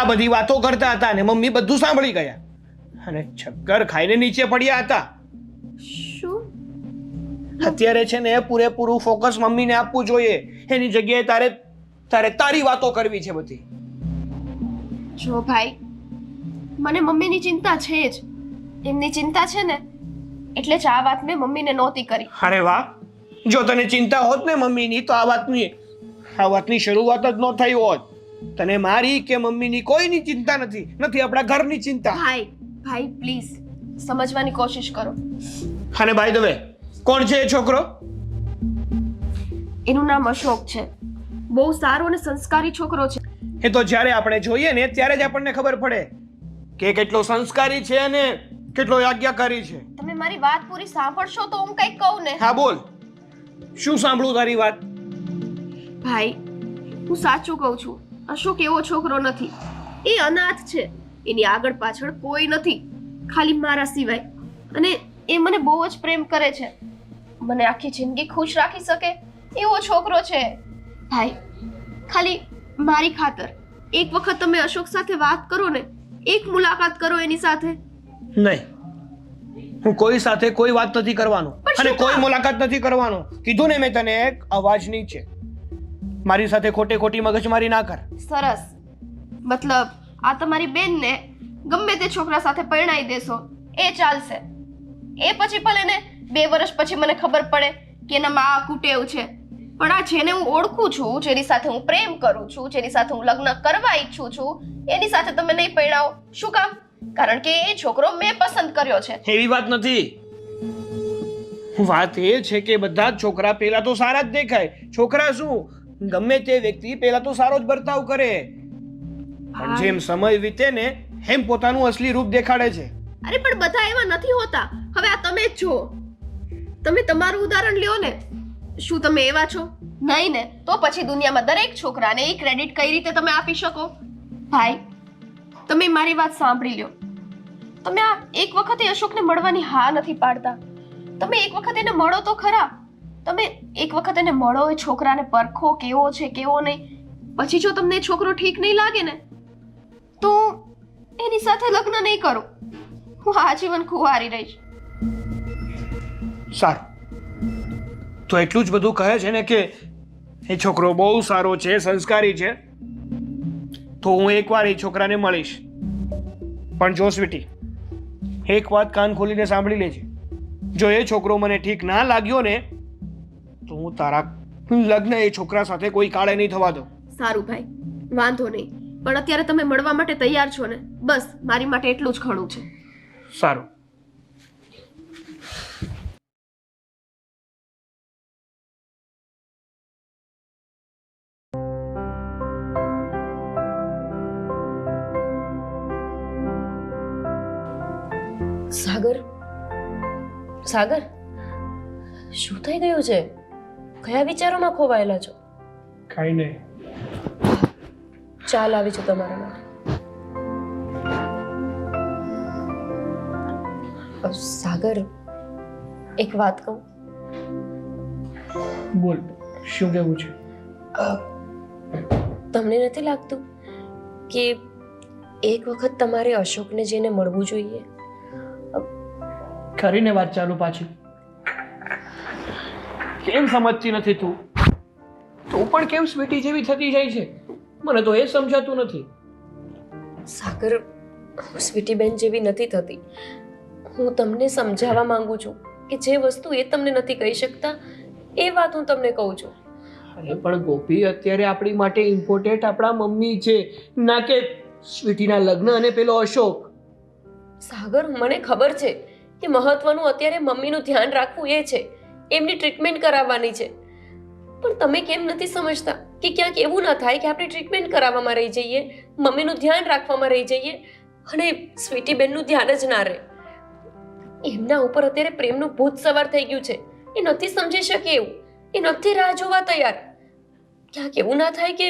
[SPEAKER 5] આ બધી વાતો કરતા હતા અને મમ્મી બધું સાંભળી ગયા અને ચક્કર ખાઈને નીચે પડ્યા હતા.
[SPEAKER 1] શું?
[SPEAKER 5] અત્યારે છે ને પૂરેપૂરું ફોકસ મમ્મીને આપવું જોઈએ. એની જગ્યાએ તારે તારી વાતો કરવી છે બધી.
[SPEAKER 1] જો ભાઈ, મને મમ્મીની ચિંતા છે જ. એમની ચિંતા છે ને એટલે જ આ વાત મેં મમ્મીને નહોતી કરી.
[SPEAKER 5] અરે વાહ, જો તને ચિંતા હોત ને મમ્મીની તો આ વાતની શરૂઆત જ ન થઈ હોત. તને મારી કે મમ્મીની કોઈની ચિંતા નથી આપણા ઘરની ચિંતા.
[SPEAKER 1] ભાઈ પ્લીઝ સમજવાની કોશિશ કરો.
[SPEAKER 5] અને બાય ધ વે, કોણ છે એ છોકરો?
[SPEAKER 1] એનું નામ અશોક છે. બહુ સારો અને સંસ્કારી છોકરો છે.
[SPEAKER 5] એ તો જ્યારે આપણે જોઈએ ને ત્યારે જ આપણને ખબર પડે કે કેટલો સંસ્કારી છે અને કેટલો આજ્ઞાકારી છે.
[SPEAKER 1] તમે મારી વાત પૂરી સાંભળશો તો હું કંઈક કહું ને.
[SPEAKER 5] હા બોલ, શું સાંભળું તારી વાત?
[SPEAKER 1] ભાઈ, હું સાચું કહું છું. અશોક એવો છોકરો નથી. એ અનાથ છે. એની આગળ પાછળ કોઈ નથી, ખાલી મારા સિવાય. અને એ મને બહુ જ પ્રેમ કરે છે. મને આખી જિંદગી ખુશ રાખી શકે એવો છોકરો છે. ભાઈ, ખાલી મારી ખાતર એક વખત તમે અશોક સાથે વાત કરો ને, એક મુલાકાત કરો એની સાથે.
[SPEAKER 5] નહીં, હું કોઈ સાથે કોઈ વાત નથી કરવાનો અને કોઈ મુલાકાત નથી કરવાનો. કીધું ને મેં તને, એક અવાજ નીચે. મારી સાથે ખોટી મગજમારી ના કર.
[SPEAKER 1] સરસ. મતલબ આ તમારી બેનને ગમે તે છોકરા સાથે પરણાઈ દેશો એ ચાલશે. એ પછી ભલે ને 2 વર્ષ પછી મને ખબર પડે કે એનામાં આ કુટેવ છે. પણ આ જેને હું ઓળખું છું, જેની સાથે હું પ્રેમ કરું છું, જેની સાથે હું લગ્ન કરવા ઈચ્છું છું, એની સાથે તમે નહીં પરણાવો. શું કામ? કારણ કે એ છોકરો મેં પસંદ કર્યો છે.
[SPEAKER 5] એવી વાત નથી. વાત એ છે કે બધા જ છોકરા પહેલા તો સારા જ દેખાય. છોકરા શું, ગમે તે વ્યક્તિ પહેલા તો સારો જ વર્તાવ કરે, પણ જેમ સમય વીતે ને એમ પોતાનું અસલી રૂપ દેખાડે છે.
[SPEAKER 1] અરે પણ બધા એવા નથી હોતા. હવે આ તમે જ જુઓ, તમે તમારું ઉદાહરણ લ્યો ને. શું તમે એવા છો? નહીં ને. તો પછી દુનિયામાં દરેક છોકરાને એ ક્રેડિટ કઈ રીતે તમે આપી શકો? ભાઈ, તમે મારી વાત સાંભળી લ્યો. તમે આ એક વખતે અશોકને મળવાની હા નથી પાડતા. તમે એક વખત એને મળો તો ખરા. તમે એક વખત એને મળો, એ છોકરાને પરખો કેવો છે કેવો નહીં. પછી જો તમને છોકરો ઠીક નહીં લાગે ને તો એની સાથે લગ્ન નહીં કરો. હું આજીવન કુંવારી રહીશ.
[SPEAKER 5] સારું, તો એટલું જ બધું કહે છે ને કે એ છોકરો બહુ સારો છે, સંસ્કારી છે, તો હું એકવાર એ છોકરાને મળીશ. પણ જો સ્વીટી, એક વાત કાન ખોલીને સાંભળી લેજે. જો એ છોકરો મને ઠીક ના લાગ્યો ને તો હું તારા લગ્ન એ છોકરા સાથે કોઈ કાળે નહીં થવા દઉં.
[SPEAKER 1] સારું ભાઈ, વાંધો નહીં. પણ અત્યારે તમે મળવા માટે તૈયાર છો ને? બસ મારી માટે એટલું જ ઘણું છે.
[SPEAKER 5] સારું.
[SPEAKER 2] સાગર સાગર શું થઈ ગયું છે? કયા વિચારોમાં ખોવાયેલા છો?
[SPEAKER 5] કાંઈ નહીં.
[SPEAKER 2] ચાલ આવી છું તમારા માટે. સાગર એક વાત કહું?
[SPEAKER 5] બોલ, શું કહેવું છે?
[SPEAKER 2] તમને નથી લાગતું કે એક વખત તમારે અશોકને જઈને મળવું જોઈએ?
[SPEAKER 5] કરીને વાત ચાલુ પાછી. કેમ સમજતી નથી તું? તું પણ કેમ સ્વીટી જેવી થતી જાય છે? મને તો એ સમજાતું નથી.
[SPEAKER 2] સાગર, હું સ્વીટીબેન જેવી નથી થતી. હું તમને સમજાવવા માંગુ છું કે જે વસ્તુ એ તમને નથી કહી શકતા એ વાત હું તમને કહું છું.
[SPEAKER 5] અરે પણ ગોપી, અત્યારે આપણી માટે ઇમ્પોર્ટન્ટ આપણા મમ્મી છે, ના કે સ્વીટીના લગ્ન અને પેલો અશોક.
[SPEAKER 2] સાગર, મને ખબર છે કે મહત્વનું અત્યારે મમ્મીનું ધ્યાન રાખવું એ છે, એમની ટ્રીટમેન્ટ કરાવવાની છે. પણ તમે કેમ નથી સમજતા કે ક્યાંક એવું ન થાય કે આપણે ટ્રીટમેન્ટ કરાવવામાં રહી જઈએ, મમ્મીનું ધ્યાન રાખવામાં રહી જઈએ અને સ્વીટીબેનનું ધ્યાન જ ના રહે. એમના ઉપર અત્યારે પ્રેમનું ભૂત સવાર થઈ ગયું છે. એ નથી સમજી શકે એવું, એ નથી રાહ જોવા તૈયાર. ક્યાંક એવું ના થાય કે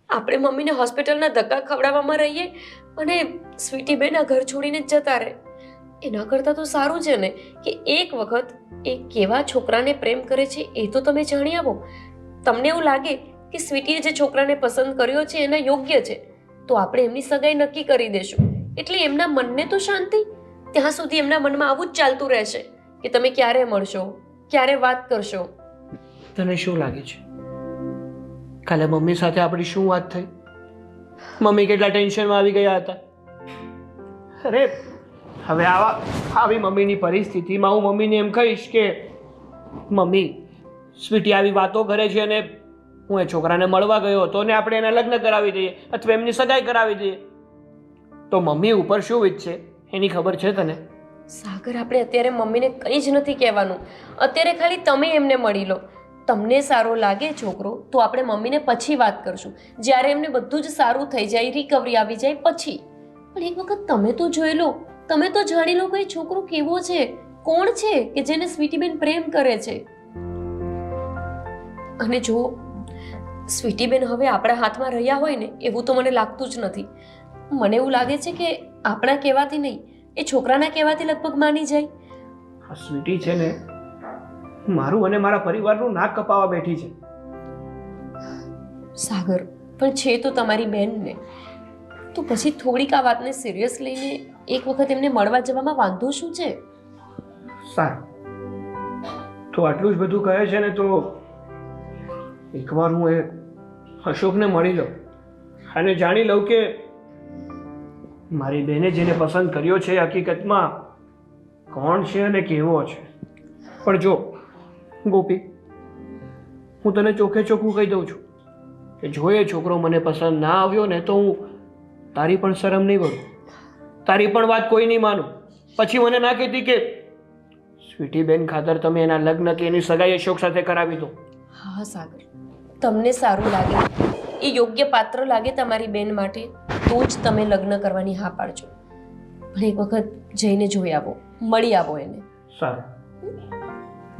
[SPEAKER 2] આપણે મમ્મીને હોસ્પિટલના ધક્કા ખવડાવવામાં રહીએ અને સ્વીટીબેન આ ઘર છોડીને જ જતા રહે. એના કરતાં તો સારું છે ને કે એક વખત એ કેવા છોકરાને પ્રેમ કરે છે એ તો તમે જાણી આવો. તમને એવું લાગે કે સ્વીટીએ જે છોકરાને પસંદ કર્યો છે એના યોગ્ય છે તો આપણે એમની સગાઈ નક્કી કરી દેશું. એટલે એમના મનને તો શાંતિ. ત્યાં સુધી એમના મનમાં આવું જ ચાલતું રહેશે કે તમે ક્યારે મળશો, ક્યારે વાત કરશો.
[SPEAKER 5] તને શું લાગે છે કાલે મમ્મી સાથે આપણી શું વાત થઈ? મમ્મી કેટલા ટેન્શનમાં આવી ગયા હતા. અરે હવે આવી મમ્મીની પરિસ્થિતિમાં હું મમ્મીને એમ કહીશ કે મમ્મી, સ્વીટી આવી વાતો કરે છે અને હું એ છોકરાને મળવા ગયો હતો અને આપણે એના લગ્ન કરાવી દઈએ અથવા એમની સગાઈ કરાવી દઈએ, તો મમ્મી ઉપર શું વીતશે એની ખબર છે તને?
[SPEAKER 2] સાગર, આપણે અત્યારે મમ્મીને કંઈ જ નથી કહેવાનું. અત્યારે ખાલી તમે એમને મળી લો. તમને સારો લાગે છોકરો તો આપણે મમ્મીને પછી વાત કરશું, જ્યારે એમને બધું જ સારું થઈ જાય, રિકવરી આવી જાય પછી. પણ એક વખત તમે તો જોઈ લો, તમે તો જાણી લો કે એ છોકરો કેવો છે, કોણ છે કે જેને સ્વીટીબેન પ્રેમ કરે છે. અને જો સ્વીટીબેન હવે આપણા હાથમાં રહ્યા હોય ને એવું તો મને લાગતું જ નથી. મને એવું લાગે છે કે આપણા કહેવાથી નહીં, એ છોકરાના કહેવાથી લગભગ માની જાય.
[SPEAKER 5] આ સ્વીટી છે ને મારું અને મારા પરિવારનું નાક કપાવા બેઠી છે.
[SPEAKER 2] સાગર, પણ છે તો તમારી બેન ને, તો પછી થોડીક આ વાતને સિરિયસ લઈને એક વખત એમને મળવા જવામાં વાંધો શું છે?
[SPEAKER 5] સારું, તો આટલું જ બધું કહે છે ને તો એકવાર હું એ અશોકને મળી લઉં અને જાણી લઉં કે મારી બેને જેને પસંદ કર્યો છે હકીકતમાં કોણ છે અને કેવો છે. પણ જો ગોપી, હું તને ચોખ્ખે ચોખ્ખું કહી દઉં છું કે જો એ છોકરો મને પસંદ ના આવ્યો ને તો હું તારી પણ શરમ નહીં ભરું, તારી પણ વાત કોઈ નહીં માનું. પછી મને ના કહેતી કે સ્વીટીબેન ખાતર તમે એના લગ્ન કે એની સગાઈ અશોક સાથે કરાવી દો.
[SPEAKER 2] હા સાગર, તમને સારું લાગે, એ યોગ્ય પાત્ર લાગે તમારી બેન માટે તો જ તમે લગ્ન કરવાની હા પાડજો. પણ એક વખત જઈને જોઈ આવો, મળી આવો એને.
[SPEAKER 5] સારું,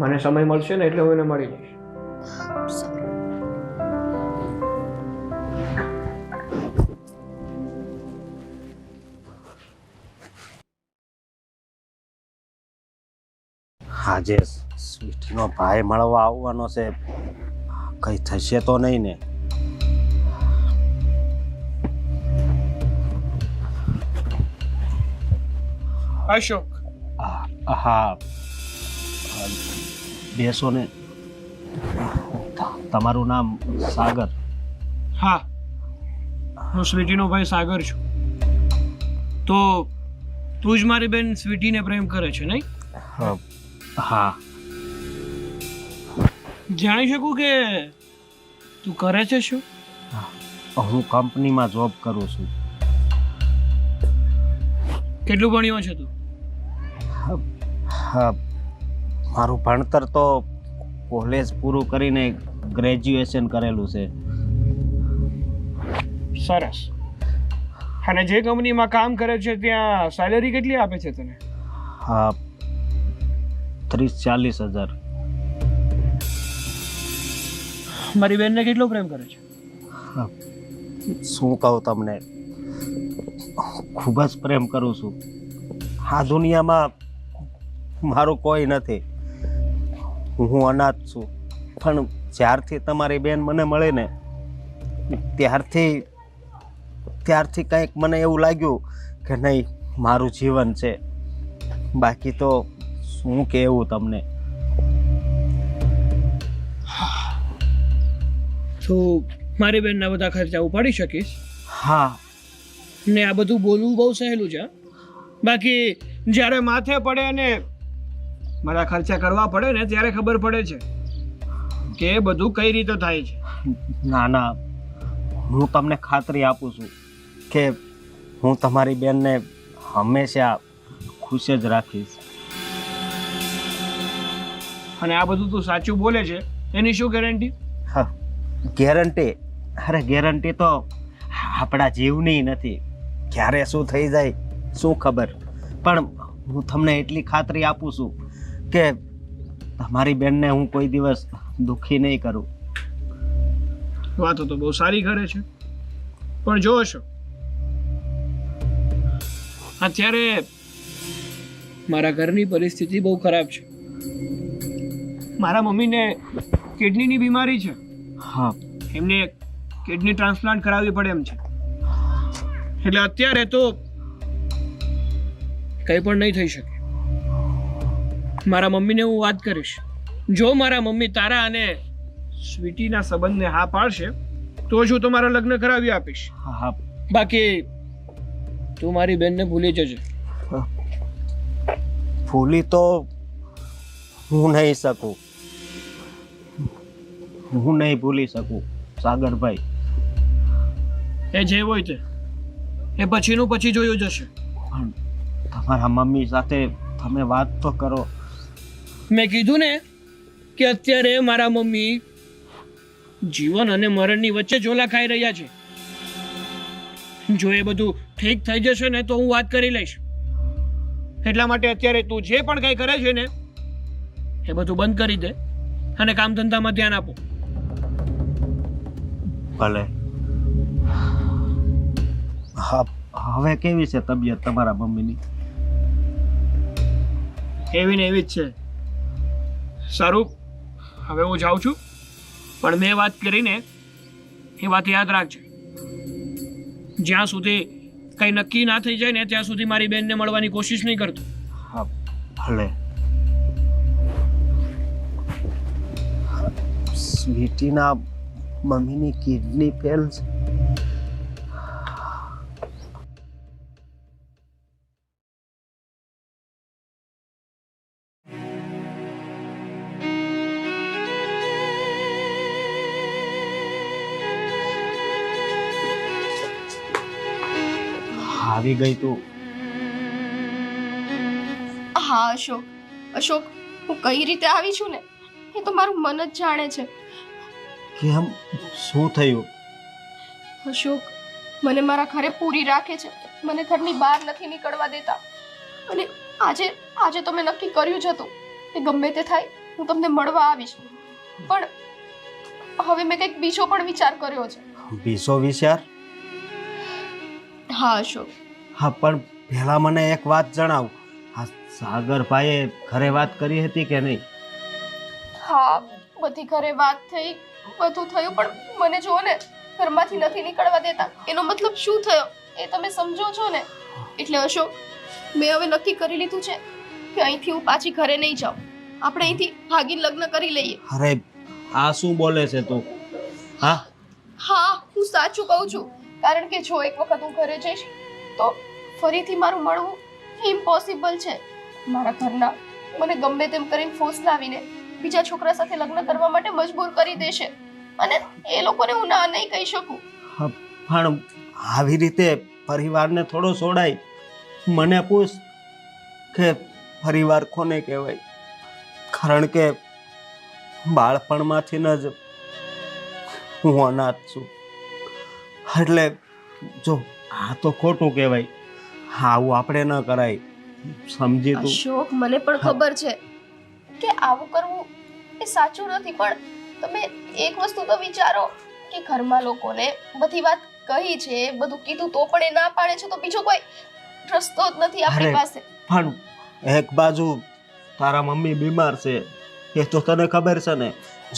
[SPEAKER 5] મને સમય મળશે ને એટલે હું એને મળી જઈશ.
[SPEAKER 2] સારું.
[SPEAKER 4] આજે સ્વીટીનો ભાઈ મળવા આવવાનો છે, કઈ થશે તો નહીં ને?
[SPEAKER 5] અશોક,
[SPEAKER 4] હા, બેસો ને. તમારું નામ સાગર?
[SPEAKER 5] હા, હું સ્વીટીનો ભાઈ સાગર છું. તો તું જ મારી બેન સ્વીટીને પ્રેમ કરે છે નહીં?
[SPEAKER 4] હા.
[SPEAKER 5] જાણી શકું કે તું કરે છે શું?
[SPEAKER 4] હું કંપનીમાં જોબ કરું છું.
[SPEAKER 5] કેટલું ભણ્યો છે તું?
[SPEAKER 4] હા, મારું ભણતર તો કોલેજ પૂરું કરીને ગ્રેજ્યુએશન કરેલું છે.
[SPEAKER 5] સરસ. અને જે કંપનીમાં કામ કરે છે ત્યાં સેલેરી કેટલી આપે છે તને?
[SPEAKER 4] હા 30-40 હજાર.
[SPEAKER 5] મારી બેનને કેટલો પ્રેમ કરે છે?
[SPEAKER 4] શું કહું તમને, ખૂબ જ પ્રેમ કરું છું. આ દુનિયામાં મારું કોઈ નથી. હું અનાથ છું. પણ જ્યારથી તમારી બેન મને મળી ને ત્યારથી કંઈક મને એવું લાગ્યું કે નહીં, મારું જીવન છે. બાકી તો શું કહેવું તમને.
[SPEAKER 5] તું મારી બેનના બધા ખર્ચા ઉપાડી શકીશ
[SPEAKER 4] હા,
[SPEAKER 5] ને આ બધું બોલવું બહુ સહેલું છે, બાકી જ્યારે માથે પડે અને મારા ખર્ચા કરવા પડે ને ત્યારે ખબર પડે છે કે એ બધું કઈ રીતે થાય છે.
[SPEAKER 4] ના ના, હું તમને ખાતરી આપું છું કે હું તમારી બેનને હંમેશા ખુશ જ રાખીશ.
[SPEAKER 5] અને આ બધું તું સાચું બોલે છે એની શું ગેરંટી?
[SPEAKER 4] હા, ગેરંટી? અરે ગેરંટી તો આપણા જીવની નથી. ક્યારે શું થઈ જાય શું ખબર. પણ હું તમને એટલી ખાતરી આપું છું કે તમારી બેનને હું કોઈ દિવસ દુઃખી નહીં કરું.
[SPEAKER 5] વાતો તો બહુ સારી કરે છે, પણ જો છો અત્યારે મારા ઘરની પરિસ્થિતિ બહુ ખરાબ છે. મારા મમ્મીને કિડનીની બીમારી છે.
[SPEAKER 4] હા,
[SPEAKER 5] એમને કિડની ટ્રાન્સપ્લાન્ટ કરાવવી પડે એમ છે. એટલે અત્યારે તો કંઈ પણ નહીં થઈ શકે. મારા મમ્મીને હું વાત કરીશ. જો મારા મમ્મી તારા અને સ્વીટીના સંબંધને હા પાડશે તો જ હું તમારા લગ્ન કરાવી આપીશ.
[SPEAKER 4] હા,
[SPEAKER 5] બાકી તું મારી બેનને ભૂલી જજે.
[SPEAKER 4] ભૂલી તો હું નહીં શકું. હું નહીં ભૂલી શકું સાગરભાઈ.
[SPEAKER 5] એ જે હોય તે એ પછીનું પછી જોયું જશે.
[SPEAKER 4] પણ તમારા મમ્મી સાથે તમે વાત તો કરો.
[SPEAKER 5] મેં કીધું ને કે અત્યારે મારા મમ્મી જીવન અને મરણની વચ્ચે ઝોલા ખાઈ રહ્યા છે. જો એ બધું ઠીક થઈ જશે ને તો હું વાત કરી લઈશ. એટલા માટે અત્યારે તું જે પણ કંઈ કરે છે ને એ બધું બંધ કરી દે અને કામ ધંધામાં ધ્યાન આપો.
[SPEAKER 4] ભલે. હા, હવે કેવી છે તબિયત તમારા મમ્મીની?
[SPEAKER 5] એવી ને એવી જ છે. સારું, હવે હું જાઉં છું, પણ મેં વાત કરીને એ વાત યાદ રાખજે. જ્યાં સુધી કંઈ નક્કી ના થઈ જાય ને ત્યાં સુધી મારી બેનને મળવાની કોશિશ નહીં કરતો.
[SPEAKER 4] હા, ભલે. સ્વીટીના મમ્મીની કિડની ફેલ છે. આવી ગઈ તું?
[SPEAKER 1] હા અશોક, અશોક, હું કઈ રીતે આવી છું ને એ તો મારું મન જ જાણે છે.
[SPEAKER 4] કેમ? શું થયું?
[SPEAKER 1] અશોક, મને મારા ઘરે પૂરી રાખે છે. મને ઘરની બહાર નથી નીકળવા દેતા. અને આજે તો મેં નક્કી કર્યું જ હતું કે ગમે તે થાય હું તમને મળવા આવીશ. પણ હવે મેં કંઈક બીજો પણ વિચાર કર્યો છે.
[SPEAKER 4] બીજો વિચાર?
[SPEAKER 1] હા અશોક.
[SPEAKER 4] હા, પણ પહેલા મને એક વાત જણાવ. આ સાગરભાઈએ ઘરે વાત કરી હતી કે નહીં?
[SPEAKER 1] હા, બધી ઘરે વાત થઈ, બધું થયું, પણ મને જો ને ઘરમાંથી નથી નીકળવા દેતા. એનો મતલબ શું થયો એ તમે સમજો છો ને? એટલે અશોક, મેં હવે નક્કી કરી લીધું છે કે અહીંથી હું પાછી ઘરે નહીં જાઉં. આપણે અહીંથી ભાગીને લગ્ન કરી લઈએ.
[SPEAKER 4] અરે, આ શું બોલે છે તું? હા
[SPEAKER 1] હા, હું સાચું કહું છું. કારણ કે જો એક વખત હું ઘરે જઈશ તો ફરીથી મારું મળવું ઇમ્પોસિબલ છે. મારા ઘરના મને ગમે તેમ કરીને ફોર્સ લાવીને બીજા છોકરા સાથે લગ્ન કરવા માટે મજબૂર કરી દેશે અને એ લોકોને હું ના નહીં કહી શકું.
[SPEAKER 4] હા, પણ આવી રીતે પરિવારને થોડો છોડાય. મને પૂછ કે પરિવાર કોને કહેવાય? કારણ કે બાળપણમાંથી જ હું અનાથ છું. એટલે જો આ તો ખોટું કહેવાય. આવું આપણે ન કરાય. સમજી તું.
[SPEAKER 1] અશોક મને પણ ખબર છે કે આવું કરવું એ સાચું નથી, પણ તમે એક વસ્તુ તો વિચારો કે ઘરમાં લોકોને બધી વાત કહી છે, બધું કીધું તો પણ એ ના પાડે છે, તો બીજો કોઈ રસ્તો જ નથી આપણી
[SPEAKER 4] અરે.
[SPEAKER 1] પાસે.
[SPEAKER 4] પણ એક બાજુ તારા મમ્મી બીમાર છે, એ તો તને ખબર છે ને.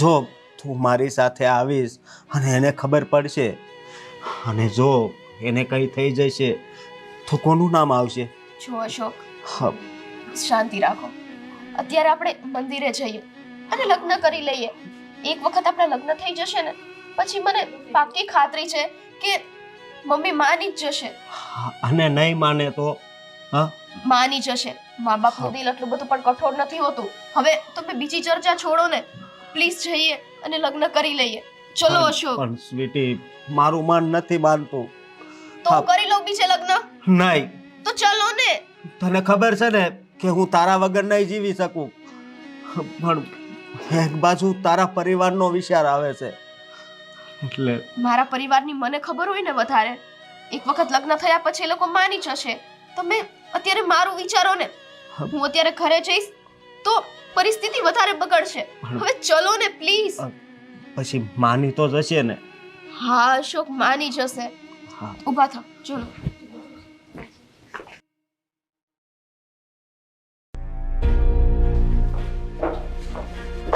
[SPEAKER 4] જો તું મારી સાથે આવીશ અને એને ખબર પડશે અને જો એને કંઈ થઈ જશે તો કોનું નામ આવશે?
[SPEAKER 1] જો અશોક,
[SPEAKER 4] હા,
[SPEAKER 1] શાંતિ રાખો. અત્યારે આપણે મંદિરે જઈએ અને લગ્ન કરી લઈએ. એક વખત આપણા લગ્ન થઈ જશે ને પછી મને પાક્કી ખાતરી છે કે મમ્મી માની જ જશે.
[SPEAKER 4] અને નહીં માને તો? હા,
[SPEAKER 1] માની જશે. મા બાપનું દિલ એટલું બધું પણ કઠોર નથી હોતું. હવે તમે બીજી ચર્ચા છોડો ને, પ્લીઝ જઈએ અને લગ્ન કરી લઈએ. ચલો અશોક.
[SPEAKER 4] પણ સ્વીટી, મારું મન નથી માનતું.
[SPEAKER 1] તો હું કરી લઉં બીજે લગ્ન?
[SPEAKER 4] નહીં.
[SPEAKER 1] તો ચલો ને.
[SPEAKER 4] તને ખબર છે ને કે હું તારા વગર નહીં જીવી શકું, પણ એક બાજુ તારા પરિવારનો વિચાર આવે છે એટલે.
[SPEAKER 1] મારા પરિવારની મને ખબર હોય ને વધારે. એક વખત લગ્ન થયા પછી એ લોકો માની જશે. તમે અત્યારે મારું વિચારો ને. હું અત્યારે ઘરે જઈશ તો પરિસ્થિતિ વધારે બગડશે. હવે ચલો ને પ્લીઝ.
[SPEAKER 4] પછી માની તો જશે ને?
[SPEAKER 1] હા અશોક, માની જશે.
[SPEAKER 4] હા.
[SPEAKER 1] ઊભા થાઓ, ચલો.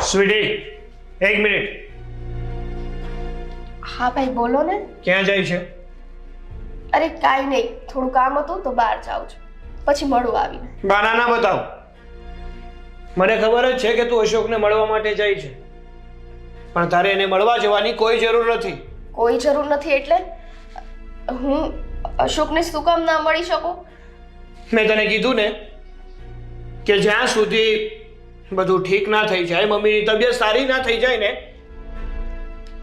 [SPEAKER 5] સ્વીટી, એક મિનિટ.
[SPEAKER 1] હા ભાઈ, બોલો ને.
[SPEAKER 5] ક્યાં જાય છે?
[SPEAKER 1] અરે કાંઈ નહીં, થોડું કામ હતું તો બહાર જાઉં છું, પછી મળું આવીને.
[SPEAKER 5] બહાના ના બતાવ. મને ખબર જ છે કે તું અશોકને મળવા માટે જાય છે, પણ તારે એને મળવા જવાની કોઈ જરૂર નથી.
[SPEAKER 1] કોઈ જરૂર નથી એટલે? હું અશોકને શું કામ ના મળી શકું?
[SPEAKER 5] મેં તને કીધું ને કે જ્યાં સુધી બધું ઠીક ના થઈ જાય, મમ્મીની તબિયત સારી ના થઈ જાય ને,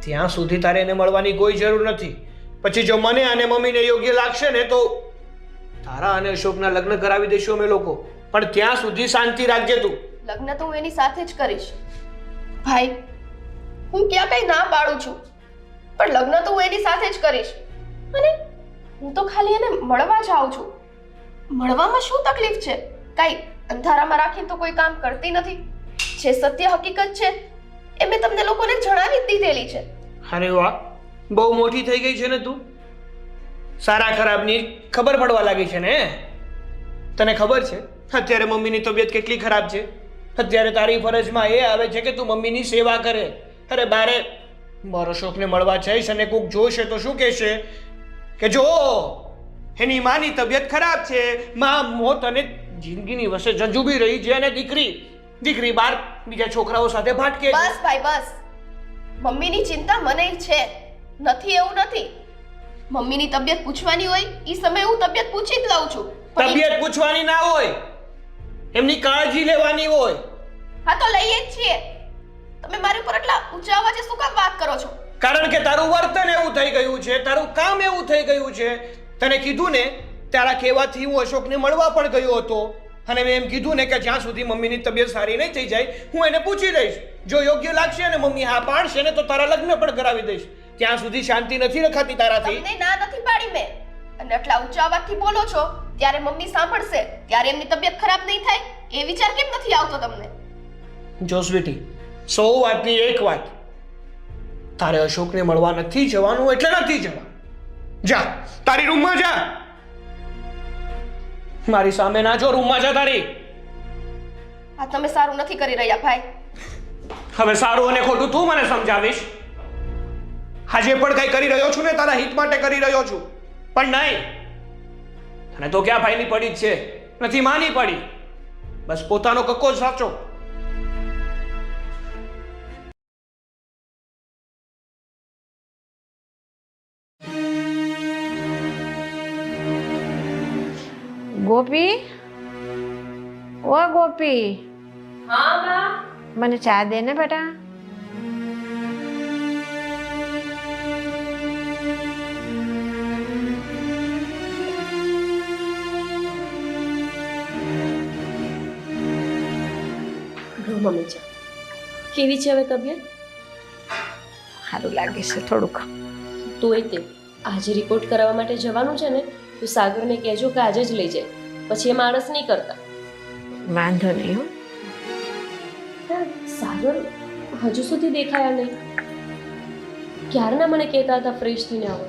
[SPEAKER 5] ત્યાં સુધી તારે એને મળવાની કોઈ જરૂર નથી. પછી જો મને અને મમ્મીને યોગ્ય લાગશે ને તો તારા અને અશોકના લગ્ન કરાવી દઈશું અમે લોકો, પણ ત્યાં સુધી શાંતિ રાખજે તું.
[SPEAKER 1] લગ્ન તો હું એની સાથે જ કરીશ ભાઈ. હું ક્યાં કઈ ના પાડું છું, પણ લગ્ન તો હું એની સાથે જ કરીશ. અને હું તો ખાલી એને મળવા જાઉં છું. મળવામાં શું તકલીફ છે? કાંઈ અંધારામાં રાખીને તો કોઈ કામ કરતી નથી. જે સત્ય હકીકત છે એ મેં તમને લોકોને જણાવી જ દીધેલી છે.
[SPEAKER 5] અરે વાહ, બહુ મોટી થઈ ગઈ છે ને તું. સારા ખરાબની ખબર પડવા લાગી છે ને. તને ખબર છે અત્યારે મમ્મીની તબિયત કેટલી ખરાબ છે? અત્યારે તારી ફરજમાં એ આવે છે કે તું મમ્મીની સેવા કરે. અરે બારે મારો અશોકને મળવા જઈશ અને કોક જોશે તો શું કહેશે કે જો એની માની તબિયત ખરાબ છે, માં મોત અને જિંદગીની વચ્ચે જંજુબી રહી છે અને દીકરી બાર બીજા છોકરાઓ સાથે ભાટકે છે.
[SPEAKER 1] બસ ભાઈ બસ. મમ્મીની ચિંતા મને છે નથી એવું નથી. મમ્મીની તબિયત પૂછવાની હોય એ સમયે હું તબિયત પૂછી જ લઉં છું. પણ
[SPEAKER 5] તબિયત પૂછવાની ના હોય, એમની કાળજી લેવાની હોય.
[SPEAKER 1] હા તો લઈએ જ છીએ. તમે મારી ઉપર આટલા ઊંચા અવાજે શું કામ વાત કરો છો?
[SPEAKER 5] કારણ કે તારું વર્તન એવું થઈ ગયું છે, તારું કામ એવું થઈ ગયું છે. તને કીધું ને તારા કહેવાથી હું અશોકને મળવા પણ ગયો હતો અને મેં એમ કીધું ને કે જ્યાં સુધી મમ્મીની તબિયત સારી નહીં થઈ જાય હું એને પૂછી લઈશ. જો યોગ્ય લાગશે અને મમ્મી હા પાડશે ને તો તારા લગ્ન પણ કરાવી દઈશ. ત્યાં સુધી શાંતિ નથી રખાતી તારાથી.
[SPEAKER 1] તમને ના નથી પાડી મેં. અને આટલા ઊંચા અવાજથી બોલો છો ત્યારે મમ્મી સાંભળશે ત્યારે એમની તબિયત ખરાબ નહીં થાય એ વિચાર કેમ નથી આવતો તમને?
[SPEAKER 5] જો સ્વીટી, 100 વાતની એક વાત, તારે અશોકને મળવા નથી જવાનું એટલે નથી જવાનું. જા તારી રૂમમાં જા. મારી સામે ના જો, રૂમમાં જા તારી.
[SPEAKER 1] આ તમે સારું નથી કરી રહ્યા ભાઈ.
[SPEAKER 5] હવે સારું અને ખોટું તું મને સમજાવીશ. આજે પણ કઈ કરી રહ્યો છું ને તારા હિત માટે કરી રહ્યો છું, પણ નહીં. અને તો ક્યાં ભાઈની પડી જ છે, નથી માની પડી. બસ પોતાનો કક્કો જ સાચો.
[SPEAKER 3] ગોપી, ઓ ગોપી,
[SPEAKER 2] હા બા.
[SPEAKER 3] મને ચા દે ને બેટા.
[SPEAKER 2] મમ્મી ચા કેવી છે હવે તબિયત?
[SPEAKER 3] સારું લાગે છે થોડુંક.
[SPEAKER 2] તું એ તે આજે રિપોર્ટ કરાવવા માટે જવાનું છે ને, તો સાગરને કહેજો કે આજે જ લઈ જાય. પછી એ માણસ નહીં કરતા.
[SPEAKER 3] વાંધો નહીં હો.
[SPEAKER 2] સાગર હજુ સુધી દેખાયા નહીં. ક્યારના મને કહેતા હતા ફ્રેશ થઈને આવો.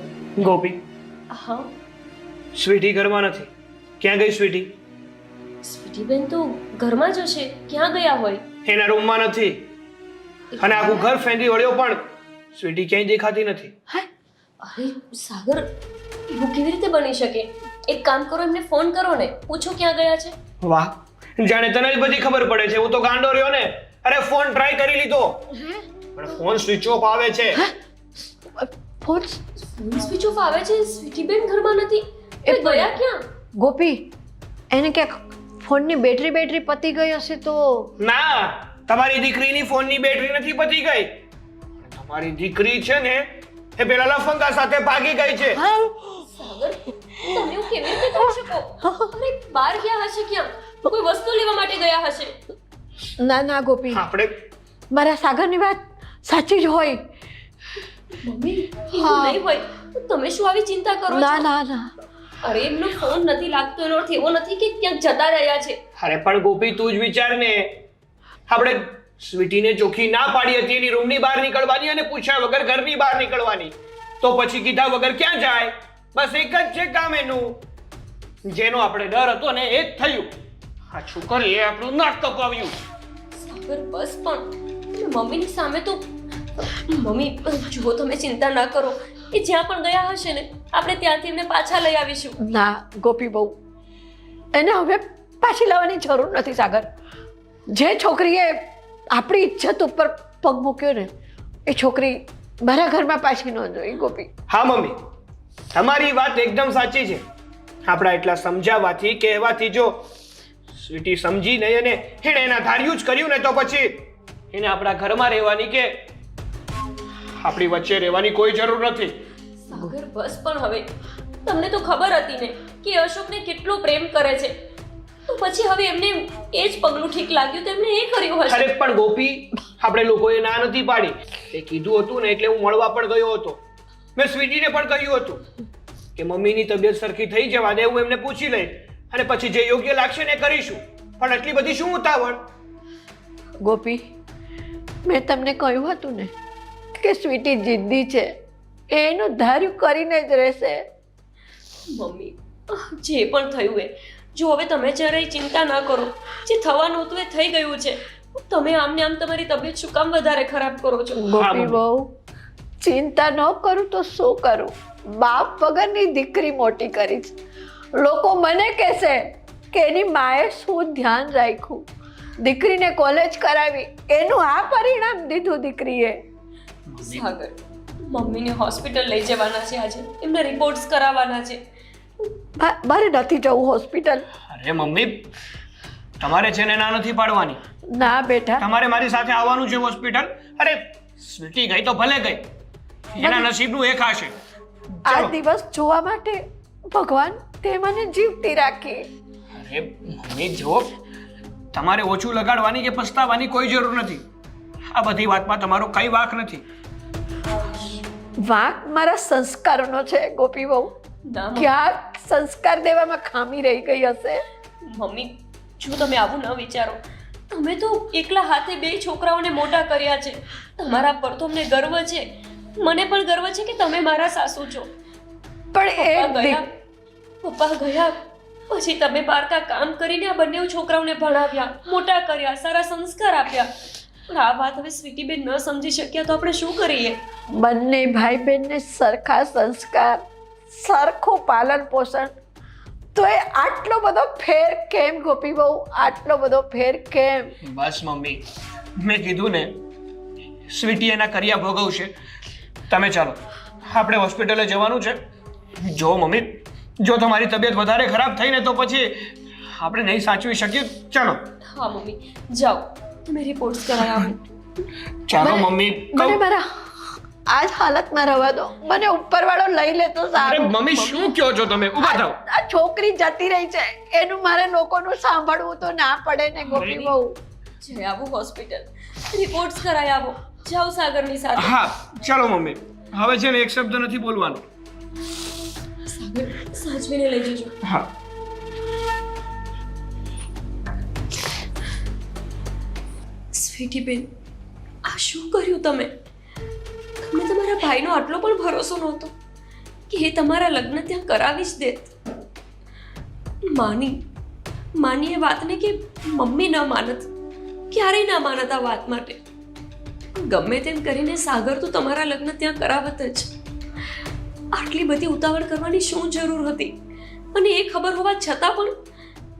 [SPEAKER 5] ગોપી,
[SPEAKER 2] હા,
[SPEAKER 5] સ્વીટી ઘરમાં નથી. ક્યાં ગઈ સ્વીટી?
[SPEAKER 2] સ્વીટી બેન તો ઘરમાં જ હશે. ક્યાં ગયા હોય?
[SPEAKER 5] એના રૂમમાં નથી. અને આખું ઘર ફેંદી વળ્યો પણ સ્વીટી ક્યાંય દેખાતી નથી.
[SPEAKER 2] અરે સાગર, એવું કેવી રીતે બની શકે? એક કામ કરો, એમને ફોન કરો ને, પૂછો ક્યાં ગયા છે.
[SPEAKER 5] વાહ, જાણે તને જ બધી ખબર પડે છે. હું તો ગાંડો રહ્યો ને. અરે ફોન ટ્રાય કરી લીધો પણ ફોન સ્વિચ ઓફ આવે છે.
[SPEAKER 6] ફોન
[SPEAKER 2] ફોન સ્વિચ ઓફ આવે છે. સ્વીટી બેન ઘરમાં નથી. એ ગયા ક્યાં?
[SPEAKER 6] ગોપી, એને ક્યાંક ફોનની બેટરી પતી ગઈ હશે તો.
[SPEAKER 5] ના, તમારી દીકરીની ફોનની બેટરી નથી પતી ગઈ. તમારી દીકરી છે ને એ પેલા લફંગા સાથે ભાગી ગઈ છે.
[SPEAKER 2] સાગર, તમે એવું કેવી રીતે કરી શકો? અરે બહાર ગયા હશે ક્યાં? કોઈ વસ્તુ લેવા માટે ગયા હશે.
[SPEAKER 6] ના ગોપી,
[SPEAKER 5] આપણે
[SPEAKER 6] મારા સાગરની વાત સાચી જ હોય.
[SPEAKER 2] મમ્મી, એવું નહીં હોય. તમે શું આવી ચિંતા કરો છો?
[SPEAKER 6] ના.
[SPEAKER 2] અરે એમનો ફોન નથી લાગતો એનો અર્થ એવો નથી કે ક્યાંક જતા રહ્યા છે.
[SPEAKER 5] અરે પણ ગોપી, તું જ વિચાર ને. આપણે સ્વીટીને ચોખ્ખી ના પાડી હતી એની રૂમની બહાર નીકળવાની અને પૂછ્યા વગર ઘરની બહાર નીકળવાની. તો પછી કીધા વગર ક્યાં જાય? બસ એક જ છે કામ એનું. જેનો આપણે ડર હતો ને એ જ થયું. આ છોકરીએ આપણું નાક કપાવ્યું.
[SPEAKER 2] સાગર બસ પણ મમ્મીની સામે તો. મમ્મી જુઓ, તમે ચિંતા ના કરો. એ જ્યાં પણ ગયા હશે ને, આપણે ત્યાંથી એમને પાછા લઈ આવીશું.
[SPEAKER 6] ના ગોપી બહુ, એને હવે પાછી લાવવાની જરૂર નથી સાગર. જે છોકરીએ આપણી ઇજ્જત ઉપર પગ મૂક્યો ને, એ છોકરી મારા ઘરમાં પાછી ન જોઈ ગોપી.
[SPEAKER 5] હા મમ્મી, તમારી વાત એકદમ સાચી છે. આપણા એટલા સમજાવવાથી કહેવાથી જો સ્વીટી સમજી નહીં અને એણે એના ધાર્યું જ કર્યું ને, તો પછી એને આપણા ઘરમાં રહેવાની કે આપણી વચ્ચે રહેવાની કોઈ જરૂર નથી.
[SPEAKER 2] સાગર બસ પણ હવે તમને તો ખબર હતી ને કે અશોકને કેટલો પ્રેમ કરે છે. તો પછી હવે એમને એ જ પગલું ઠીક લાગ્યું તો એમને એ કર્યું હશે.
[SPEAKER 5] અરે પણ ગોપી, આપણે લોકોએ ના નથી પાડી. એ કીધું હતું ને એટલે હું મળવા પણ ગયો હતો. મેં સ્વીટીને પણ કહ્યું હતું કે મમ્મીની તબિયત સરખી થઈ જવા દે, હું એમને પૂછી લઈશ અને પછી જે યોગ્ય લાગશે ને એ કરીશું. પણ આટલી બધી શું ઉતાવળ?
[SPEAKER 6] ગોપી, મેં તમને કહ્યું હતું ને કે સ્વીટી જિદ્દી છે, એનું ધાર્યું કરીને જ રહેશે.
[SPEAKER 2] મમ્મી, જે પણ થયું એ જો હવે તમે જરાય ચિંતા ના કરો. જે થવાનું હતું એ થઈ ગયું છે. તમે આમને આમ તમારી તબિયત શું કામ વધારે ખરાબ કરો છો?
[SPEAKER 6] ગોપી બહુ, ચિંતા ન કરું તો શું કરું? બાપ વગરની દીકરી મોટી કરી છે. લોકો મને કહેશે કે એની માએ શું ધ્યાન રાખ્યું, દીકરીને કોલેજ કરાવી, એનું આ પરિણામ દીધું દીકરીએ.
[SPEAKER 2] સાગર, મમ્મીને હોસ્પિટલ લઈ જવાના છે આજે. એમને રિપોર્ટ્સ કરાવવાના છે.
[SPEAKER 6] મારે નથી જવું હોસ્પિટલ.
[SPEAKER 5] અરે મમ્મી, તમારે છે ને ના નથી પાડવાની.
[SPEAKER 6] ના બેટા,
[SPEAKER 5] તમારે મારી સાથે આવવાનું છે હોસ્પિટલ. અરે સ્વીટી ગઈ તો ભલે ગઈ, એના નસીબનું એ ખાશે.
[SPEAKER 6] આ દિવસ જોવા માટે ભગવાન તે મને જીવતી રાખી.
[SPEAKER 5] અરે મમ્મી જો, તમારે ઓછું લગાડવાની કે પસ્તાવાની કોઈ જરૂર નથી. આ બધી વાતમાં તમારો કઈ વાંક નથી.
[SPEAKER 6] વાંક મારા સંસ્કારોનો છે ગોપી બહુ.
[SPEAKER 2] ના
[SPEAKER 6] ક્યાંક સંસ્કાર દેવામાં ખામી રહી ગઈ હશે.
[SPEAKER 2] મમ્મી, જો તમે આવું ન વિચારો. તમે તો એકલા હાથે 2 છોકરાઓને મોટા કર્યા છે. તમારા પર તો અમને ગર્વ છે. મને પણ ગર્વ છે કે તમે મારા સાસુ છો.
[SPEAKER 6] પણ એ
[SPEAKER 2] પપ્પા ગયા પછી તમે પારકા કામ કરીને આ બંને છોકરાઓને ભણાવ્યા, મોટા કર્યા, સારા સંસ્કાર આપ્યા. પણ આ વાત હવે સ્વીટીબેન ન સમજી શક્યા તો આપણે શું કરીએ?
[SPEAKER 6] બંને ભાઈ બહેનને સરખા સંસ્કાર, સરખું પાલન પોષણ, તો એ આટલો બધો ફેર કેમ ગોપી બહુ? આટલો બધો ફેર કેમ?
[SPEAKER 5] બસ મમ્મી, મેં કીધું ને, સ્વીટી એના કર્યા ભોગવશે. તમે ચાલો, આપણે હોસ્પિટલે જવાનું છે. જો મમ્મી, જો તમારી તબિયત વધારે ખરાબ થઈ ને તો પછી આપણે નહીં સાચવી શકીએ. ચાલો.
[SPEAKER 2] હા મમ્મી, જાઓ, તમે રિપોર્ટ્સ કરાવી આવો.
[SPEAKER 5] ચાલો મમ્મી.
[SPEAKER 6] મને મારા આજ હાલતમાં રહેવા દો. મને ઉપરવાળો લઈ લે તો
[SPEAKER 5] અરે
[SPEAKER 6] સારું.
[SPEAKER 5] મમ્મી, શું કહો છો તમે? ઊભા થાઓ.
[SPEAKER 6] આ છોકરી જતી રહી છે, એનું મારે લોકોનું સાંભળવું તો ના પડે ને ગોપી બહુ.
[SPEAKER 2] જઈ આવો હોસ્પિટલ, રિપોર્ટ્સ કરાવી આવો. જાઓ સાગરની સાથે.
[SPEAKER 5] હા ચાલો મમ્મી, હવે છે ને એક શબ્દ નથી બોલવાનો.
[SPEAKER 2] સાગર, સાચવીને લઈ જજો.
[SPEAKER 5] હા.
[SPEAKER 2] સ્વીટી બેન, આ શું કર્યું તમે? તમને તમારા ભાઈનો આટલો પણ ભરોસો નહોતો કે એ તમારા લગ્ન ત્યાં કરાવી જ દેત. માની એ વાતને કે મમ્મી ન માનત, ક્યારેય ના માનત આ વાત માટે. ગમે તેમ કરીને સાગર તો તમારા લગ્ન ત્યાં કરાવત જ. આટલી બધી ઉતાવળ કરવાની શું જરૂર હતી? અને એ ખબર હોવા છતાં પણ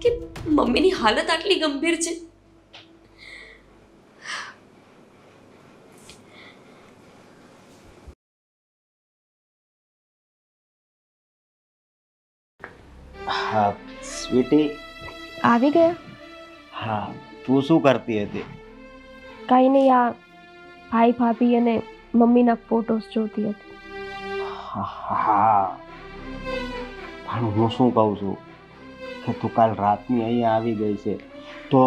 [SPEAKER 2] કે મમ્મીની હાલત આટલી ગંભીર છે.
[SPEAKER 4] હા સ્વીટી.
[SPEAKER 1] આવી ગયા?
[SPEAKER 4] હા, તું શું કરતી હતી?
[SPEAKER 1] કાંઈ નહીં, આ ભાઈ ભાભી અને મમ્મીના ફોટોસ જોતી હતી.
[SPEAKER 4] હા, પણ હું શું કહું છું કે તું કાલ રાતની અહીંયા આવી ગઈ છે તો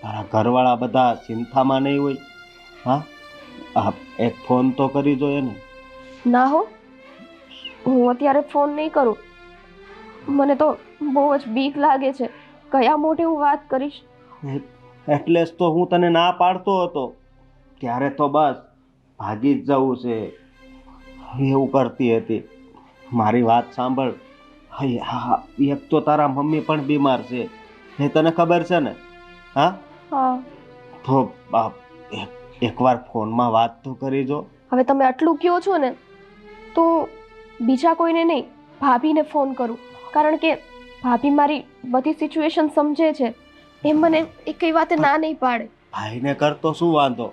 [SPEAKER 4] તારા ઘરવાળા બધા ચિંતામાં નહીં હોય? હા, એક ફોન તો કરી જોઈએ ને.
[SPEAKER 1] ના હો, હું અત્યારે ફોન નહીં કરું. મને તો બહુ જ બીક લાગે છે. કયા મોઢે હું વાત કરીશ?
[SPEAKER 4] એટલે જ તો હું તને ના પાડતો હતો. ત્યારે તો બસ ભાગી જ જવું છે એવું કરતી હતી. મારી વાત સાંભળ. હા, એક તો તારા મમ્મી પણ બીમાર છે, એ તને ખબર છે ને? હા
[SPEAKER 1] હા.
[SPEAKER 4] તો એકવાર ફોનમાં વાત તો કરી જો.
[SPEAKER 1] હવે તમે આટલું કહો છો ને તો બીજા કોઈને નહીં, ભાભીને ફોન કરું. કારણ કે ભાભી મારી બધી સિચ્યુએશન સમજે છે. એ મને એકઈ વાતે ના નહીં પાડે.
[SPEAKER 4] ભાઈને કરતો શું વાંધો?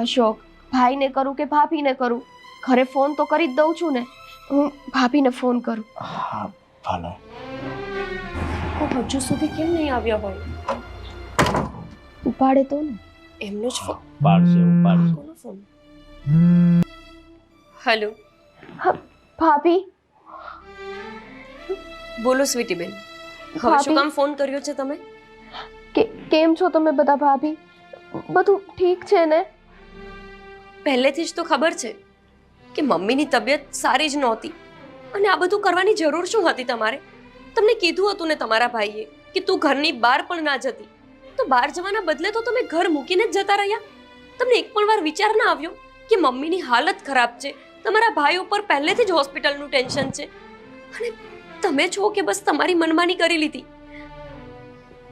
[SPEAKER 1] અશોક, ભાઈને કરું કે ભાભીને કરું, ઘરે ફોન તો કરી જ દઉં છું ને. હું ભાભીને ફોન કરું.
[SPEAKER 4] હા ભલે.
[SPEAKER 2] હજુ સુધી કેમ નહીં આવ્યા હોય?
[SPEAKER 1] ઉપાડે તો ને.
[SPEAKER 2] એમનો જ ફોન.
[SPEAKER 4] ઉપાડશે.
[SPEAKER 2] કોનો ફોન? હેલો.
[SPEAKER 1] ભાભી.
[SPEAKER 2] બોલો સ્વીટી બેન, હવે શું કામ ફોન કર્યો છે તમે?
[SPEAKER 1] કેમ છો તમે બધા ભાભી? બધું ઠીક છે ને?
[SPEAKER 2] પહેલેથી જ તો ખબર છે કે મમ્મીની તબિયત સારી જ નહોતી અને આ બધું કરવાની જરૂર શું હતી તમારે? તમને કીધું હતું ને તમારા ભાઈએ કે તું ઘરની બહાર પણ ના જતી, તો બહાર જવાના બદલે તો તમે ઘર મૂકીને જ જતા રહ્યા. તમને એક પણ વાર વિચાર ના આવ્યો કે મમ્મીની હાલત ખરાબ છે, તમારા ભાઈ ઉપર પહેલેથી જ હોસ્પિટલનું ટેન્શન છે અને તમે છો કે બસ તમારી મનમાની કરી લીધી?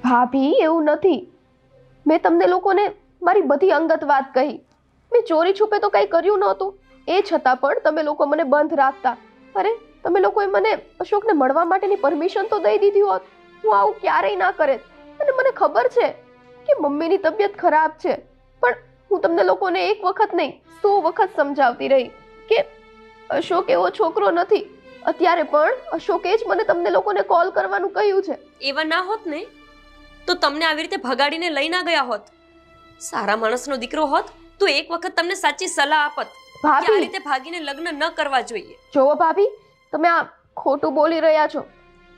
[SPEAKER 1] ભાભી, એવું નથી. મેં તમને લોકોને મારી બધી અંગત વાત કહી. મેં ચોરી છુપે તો કંઈ કર્યું નહોતું. એ છતાં પણ તમે લોકો મને બંધ રાખતા. અરે, તમે લોકોએ મને અશોકને મળવા માટેની પરમિશન તો દઈ દીધી હોત, હું આવું ક્યારેય ના કરે. અને મને ખબર છે કે મમ્મીની તબિયત ખરાબ છે, પણ હું તમને લોકોને એક વખત નહીં 100 વખત સમજાવતી રહી કે અશોક એવો છોકરો નથી. અત્યારે પણ અશોકે જ મને તમને લોકોને કોલ કરવાનું કહ્યું છે.
[SPEAKER 2] એવા ના હોત ને તો તમને આવી રીતે ભગાડીને લઈ ના ગયા હોત. સારા માણસનો દીકરો હોત તો એક વખત તમને સાચી સલાહ આપત કે આ રીતે ભાગીને લગ્ન ન કરવા જોઈએ.
[SPEAKER 1] જોવો ભાભી, તમે આ ખોટું બોલી રહ્યા છો.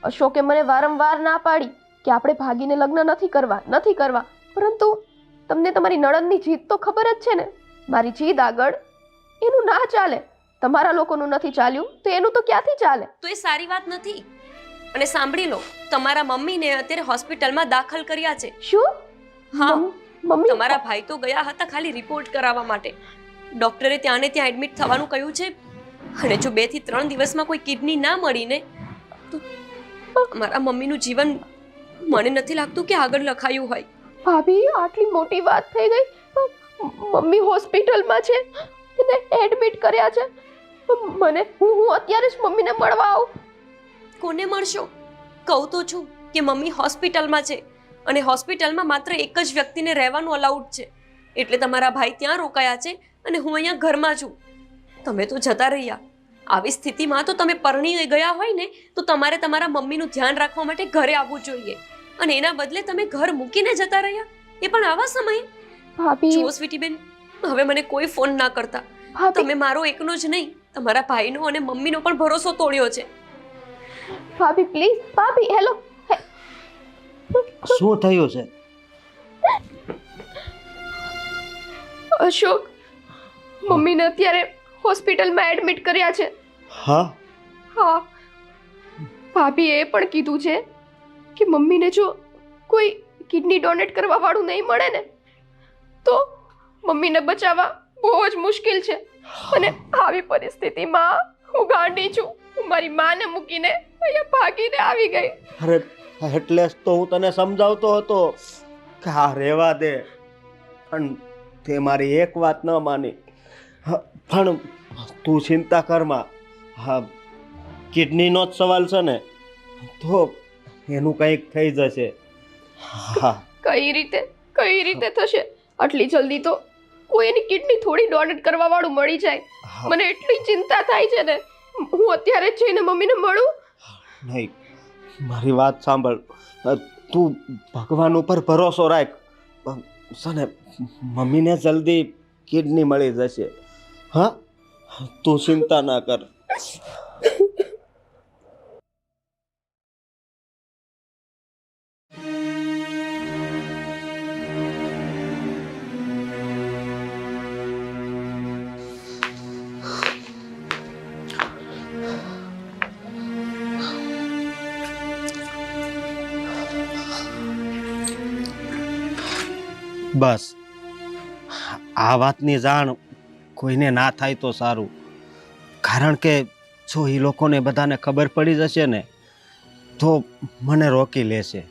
[SPEAKER 1] અશોકે મને વારંવાર ના પાડી કે આપણે ભાગીને લગ્ન નથી કરવા. પરંતુ તમને તમારી નણંદની જીદ તો ખબર જ છે ને. મારી જીદ આગળ એનું ના ચાલે. તમારા લોકોનું નથી ચાલ્યું તો એનું તો ક્યાંથી ચાલે?
[SPEAKER 2] તો એ સારી વાત નથી. અને સાંભળી લો, તમારા મમ્મીને અત્યારે હોસ્પિટલમાં દાખલ કર્યા છે.
[SPEAKER 1] શું?
[SPEAKER 2] હા,
[SPEAKER 1] મમ્મી?
[SPEAKER 2] તમારા ભાઈ તો ગયા હતા ખાલી રિપોર્ટ કરાવવા માટે. ડોક્ટરે ત્યાં ને ત્યાં એડમિટ થવાનું કહ્યું છે અને જો 2 થી 3 દિવસમાં કોઈ કિડની ના મળીને તો મારા મમ્મીનું જીવન મને નથી લાગતું કે આગળ લખાયું હોય.
[SPEAKER 1] ભાભી, આટલી મોટી વાત થઈ ગઈ. મમ્મી હોસ્પિટલમાં છે, એને એડમિટ કર્યા છે. હું અત્યારે જ મમ્મીને મળવા આવું.
[SPEAKER 2] કોને મળશો? કહું તો છું કે મમ્મી હોસ્પિટલમાં છે અને હોસ્પિટલમાં માત્ર એક જ વ્યક્તિને રહેવાનું અલાઉડ છે. એટલે તમારા ભાઈ ત્યાં રોકાયા છે અને હું અહીંયા ઘરમાં છું. તમે તો જતા રહ્યા. આવી સ્થિતિમાં તો તમે પરણી ગયા હોય ને તો તમારે તમારા મમ્મીનું ધ્યાન રાખવા માટે ઘરે આવવું જોઈએ અને એના બદલે તમે ઘર મૂકીને જતા રહ્યા, એ પણ આવા સમયે.
[SPEAKER 1] ભાભી,
[SPEAKER 2] જો સ્વીટી બેન, હવે મને કોઈ ફોન ના કરતા. તમે મારો એકનો જ નહીં, તમારા ભાઈનો અને મમ્મીનો પણ ભરોસો તોડ્યો છે.
[SPEAKER 1] ભાભી પ્લીઝ. ભાભી, હેલો.
[SPEAKER 4] શું થયું છે?
[SPEAKER 1] અશોક, મમ્મીને અત્યારે હોસ્પિટલમાં એડમિટ કર્યા છે.
[SPEAKER 4] હા?
[SPEAKER 1] ભાભીએ એ પણ કીધું છે કે મમ્મીને જો કોઈ કિડની ડોનેટ કરવા વાળું નહીં મળે ને તો મમ્મીને બચાવવા બહુ જ મુશ્કેલ છે અને આવી પરિસ્થિતિમાં હું ગાંડી છું. હું મારી માને મૂકીને અહીંયા ભાગીને આવી ગઈ.
[SPEAKER 4] અરે એટલે જ તો હું તને સમજાવતો હતો કે હા રહેવા દે, પણ તે મારી એક વાત ન માની. પણ તું ચિંતા કરમાં. હા, કિડનીનો જ સવાલ છે ને, તો એનું કંઈક થઈ જશે. હા,
[SPEAKER 1] કઈ રીતે થશે? આટલી જલ્દી તો કોઈ એની કિડની થોડી ડોનેટ કરવા વાળું મળી જાય. મને એટલી ચિંતા થાય છે ને, હું અત્યારે જ જઈને મમ્મીને મળું.
[SPEAKER 4] નહીં, મારી વાત સાંભળ. તું ભગવાન ઉપર ભરોસો રાખ. સને મમ્મીને જલ્દી કિડની મળી જશે. હા, તું ચિંતા ના કર. બસ આ વાતની જાણ કોઈને ના થાય તો સારું, કારણ કે જો એ લોકોને બધાને ખબર પડી જશે ને તો મને રોકી લેશે.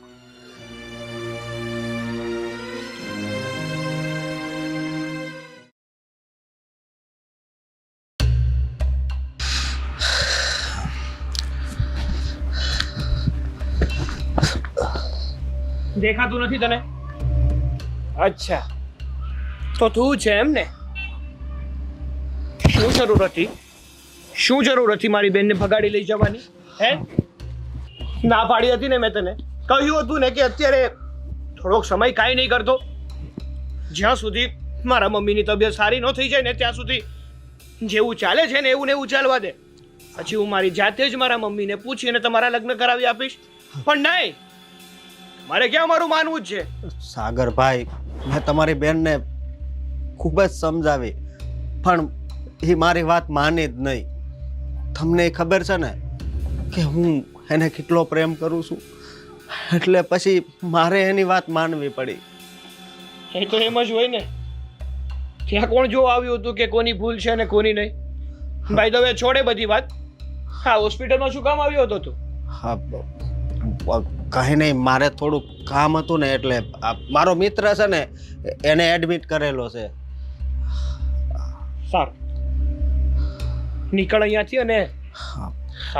[SPEAKER 5] દેખાતું નથી તને? અચ્છા, તો તું છે એમ ને? શું જરૂર હતી મારી બેનને ભગાડી લઈ જવાની? હે, ના પાડી હતી ને મેં તને. કહ્યું હતું ને કે અત્યારે થોડોક સમય કાંઈ નહીં કરતો. જ્યાં સુધી મારા મમ્મીની તબિયત સારી ન થઈ જાય ને ત્યાં સુધી જેવું ચાલે છે ને એવું ને એવું ચાલવા દે. પછી હું મારી જાતે જ મારા મમ્મીને પૂછીને તમારા લગ્ન કરાવી આપીશ. પણ નહીં, મારે ક્યાં મારું માનવું જ છે?
[SPEAKER 4] સાગરભાઈ, મેં તમારી બેનને ખૂબ જ સમજાવી, પણ એ મારી વાત માની જ નહીં. તમને ખબર છે ને કે હું એને કેટલો પ્રેમ કરું છું, એટલે પછી મારે એની વાત માનવી પડી.
[SPEAKER 5] એ તો એમ જ હોય ને. ત્યાં કોણ જોવા આવ્યું હતું કે કોની ભૂલ છે ને કોની નહીં? ભાઈ તો હવે છોડે બધી વાત. હા, હોસ્પિટલમાં શું કામ આવ્યો હતો તું?
[SPEAKER 4] હા, કંઈ નહીં, મારે થોડુંક કામ હતું ને એટલે મારો મિત્ર છે ને એને એડમિટ કરેલો છે.
[SPEAKER 5] સારું, નીકળ અહીંયાથી. અને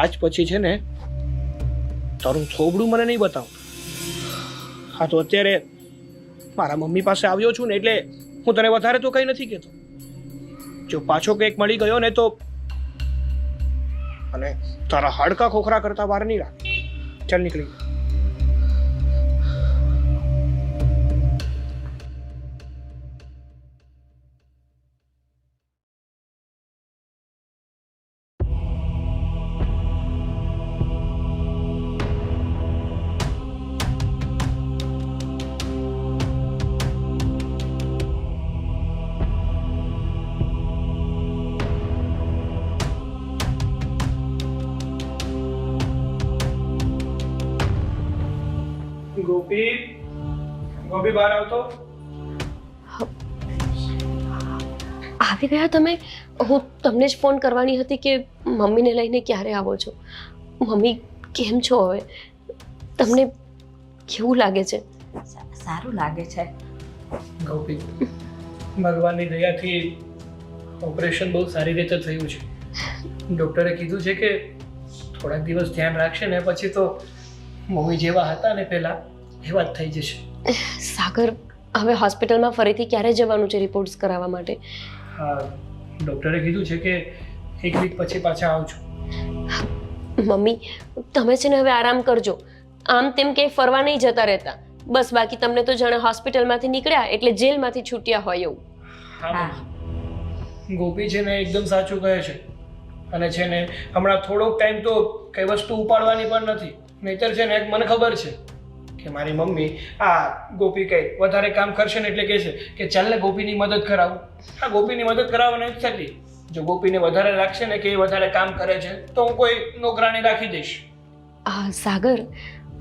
[SPEAKER 5] આજ પછી છે ને તારું થોબડું મને નહીં બતાવ. હા, તો અત્યારે મારા મમ્મી પાસે આવ્યો છું ને એટલે હું તને વધારે તો કંઈ નથી કહેતો. જો પાછો કંઈક મળી ગયો ને તો અને તારા હાડકા ખોખરા કરતા બહાર નહીં રાખ. ચાલ નીકળી. ગોપી બહાર આવતો.
[SPEAKER 2] આવી ગયા તમે? હું તમને જ ફોન કરવાની હતી કે મમ્મીને લઈને ક્યારે આવો છો. મમ્મી કેમ છો હવે? તમને કેવું લાગે છે?
[SPEAKER 3] સારું લાગે છે.
[SPEAKER 5] ગોપી, ભગવાનની દયાથી ઓપરેશન બહુ સારી રીતે થયું છે. ડૉક્ટરે કીધું છે કે થોડાક દિવસ ધ્યાન રાખશે ને પછી તો મમ્મી જેવા હતા ને પહેલા એવા જ થઈ જશે.
[SPEAKER 2] સાગર, હવે હોસ્પિટલમાં ફરીથી ક્યારે જવાનું છે રિપોર્ટ્સ કરાવવા માટે?
[SPEAKER 5] હા, ડૉક્ટરે કીધું છે કે 1 વીક પછી પાછા આવજો.
[SPEAKER 2] મમ્મી, તમે છે ને હવે આરામ કરજો. આમ તેમ કે ફરવા નહીં જતા રહેતા. બસ, બાકી તમને તો જાણે હોસ્પિટલમાંથી નીકળ્યા એટલે જેલમાંથી છૂટ્યા હોય એવું.
[SPEAKER 5] હા, ગોપી છે ને એકદમ સાચું કહે છે. અને છે ને હમણાં થોડોક ટાઈમ તો કઈ વસ્તુ ઉપાડવાની પણ નથી. નહીતર છે ને મને ખબર છે કે મારી મમ્મી આ ગોપી કઈ વધારે કામ કરશે ને એટલે કહેશે કે ચાલ ને ગોપીની મદદ કરાવું. હા, ગોપીની મદદ કરાવવા નથી થતી. જો ગોપીને વધારે લાગશે ને કે એ વધારે કામ કરે છે તો હું કોઈ નોકરાણી રાખી દઈશ.
[SPEAKER 2] સાગર,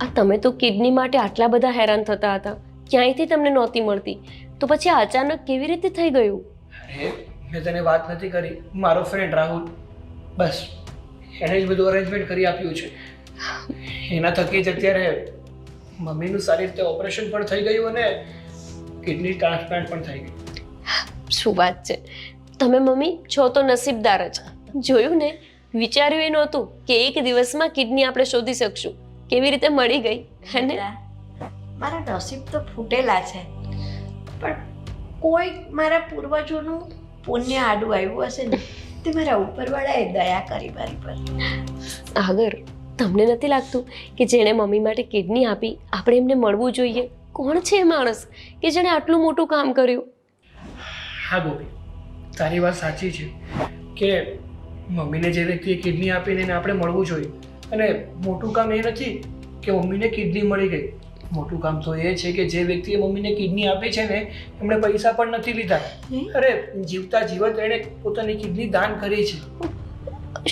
[SPEAKER 2] આ તમે તો કિડની માટે આટલા બધા હેરાન થતા હતા, ક્યાંયથી તમને નહોતી મળતી. તો પછી આ અચાનક કેવી રીતે થઈ ગયું?
[SPEAKER 5] અરે મેં તને વાત નથી કરી, મારો ફ્રેન્ડ રાહુલ, બસ એણે જ બધું અરેન્જમેન્ટ કરી આપ્યું છે. એના થકી જ અત્યારે મમ્મીનું સારી રીતે ઓપરેશન પણ થઈ ગયું અને કિડની ટ્રાન્સપ્લાન્ટ પણ થઈ ગયું.
[SPEAKER 2] શું વાત છે! તમે મમ્મી છો તો નસીબદાર જ. જોયું ને, વિચાર્યું એ નહોતું કે એક દિવસમાં કિડની આપણે શોધી શકશું. કેવી રીતે મળી ગઈ હે ને?
[SPEAKER 6] મારા નસીબ તો ફૂટેલા છે, પણ કોઈ મારા પૂર્વજોનું પુણ્ય આડું આવ્યું હશે ને, તે મારા ઉપરવાળાએ દયા કરી મારી પર.
[SPEAKER 2] આગળ તમને નથી લાગતું કે જેણે મમ્મી માટે કિડની આપી આપણે એમને મળવું જોઈએ? કોણ છે એ માણસ કે જેણે આટલું મોટું કામ કર્યું?
[SPEAKER 5] હા ગોપી, તારી વાત સાચી છે કે મમ્મીને જે વ્યક્તિએ કિડની આપીને એને આપણે મળવું જોઈએ. અને મોટું કામ એ નથી કે મમ્મીને કિડની મળી ગઈ, મોટું કામ તો એ છે કે જે વ્યક્તિએ મમ્મીને કિડની આપી છે ને એમણે પૈસા પણ નથી લીધા. અરે જીવતા જીવત એણે પોતાની કિડની દાન કરી છે.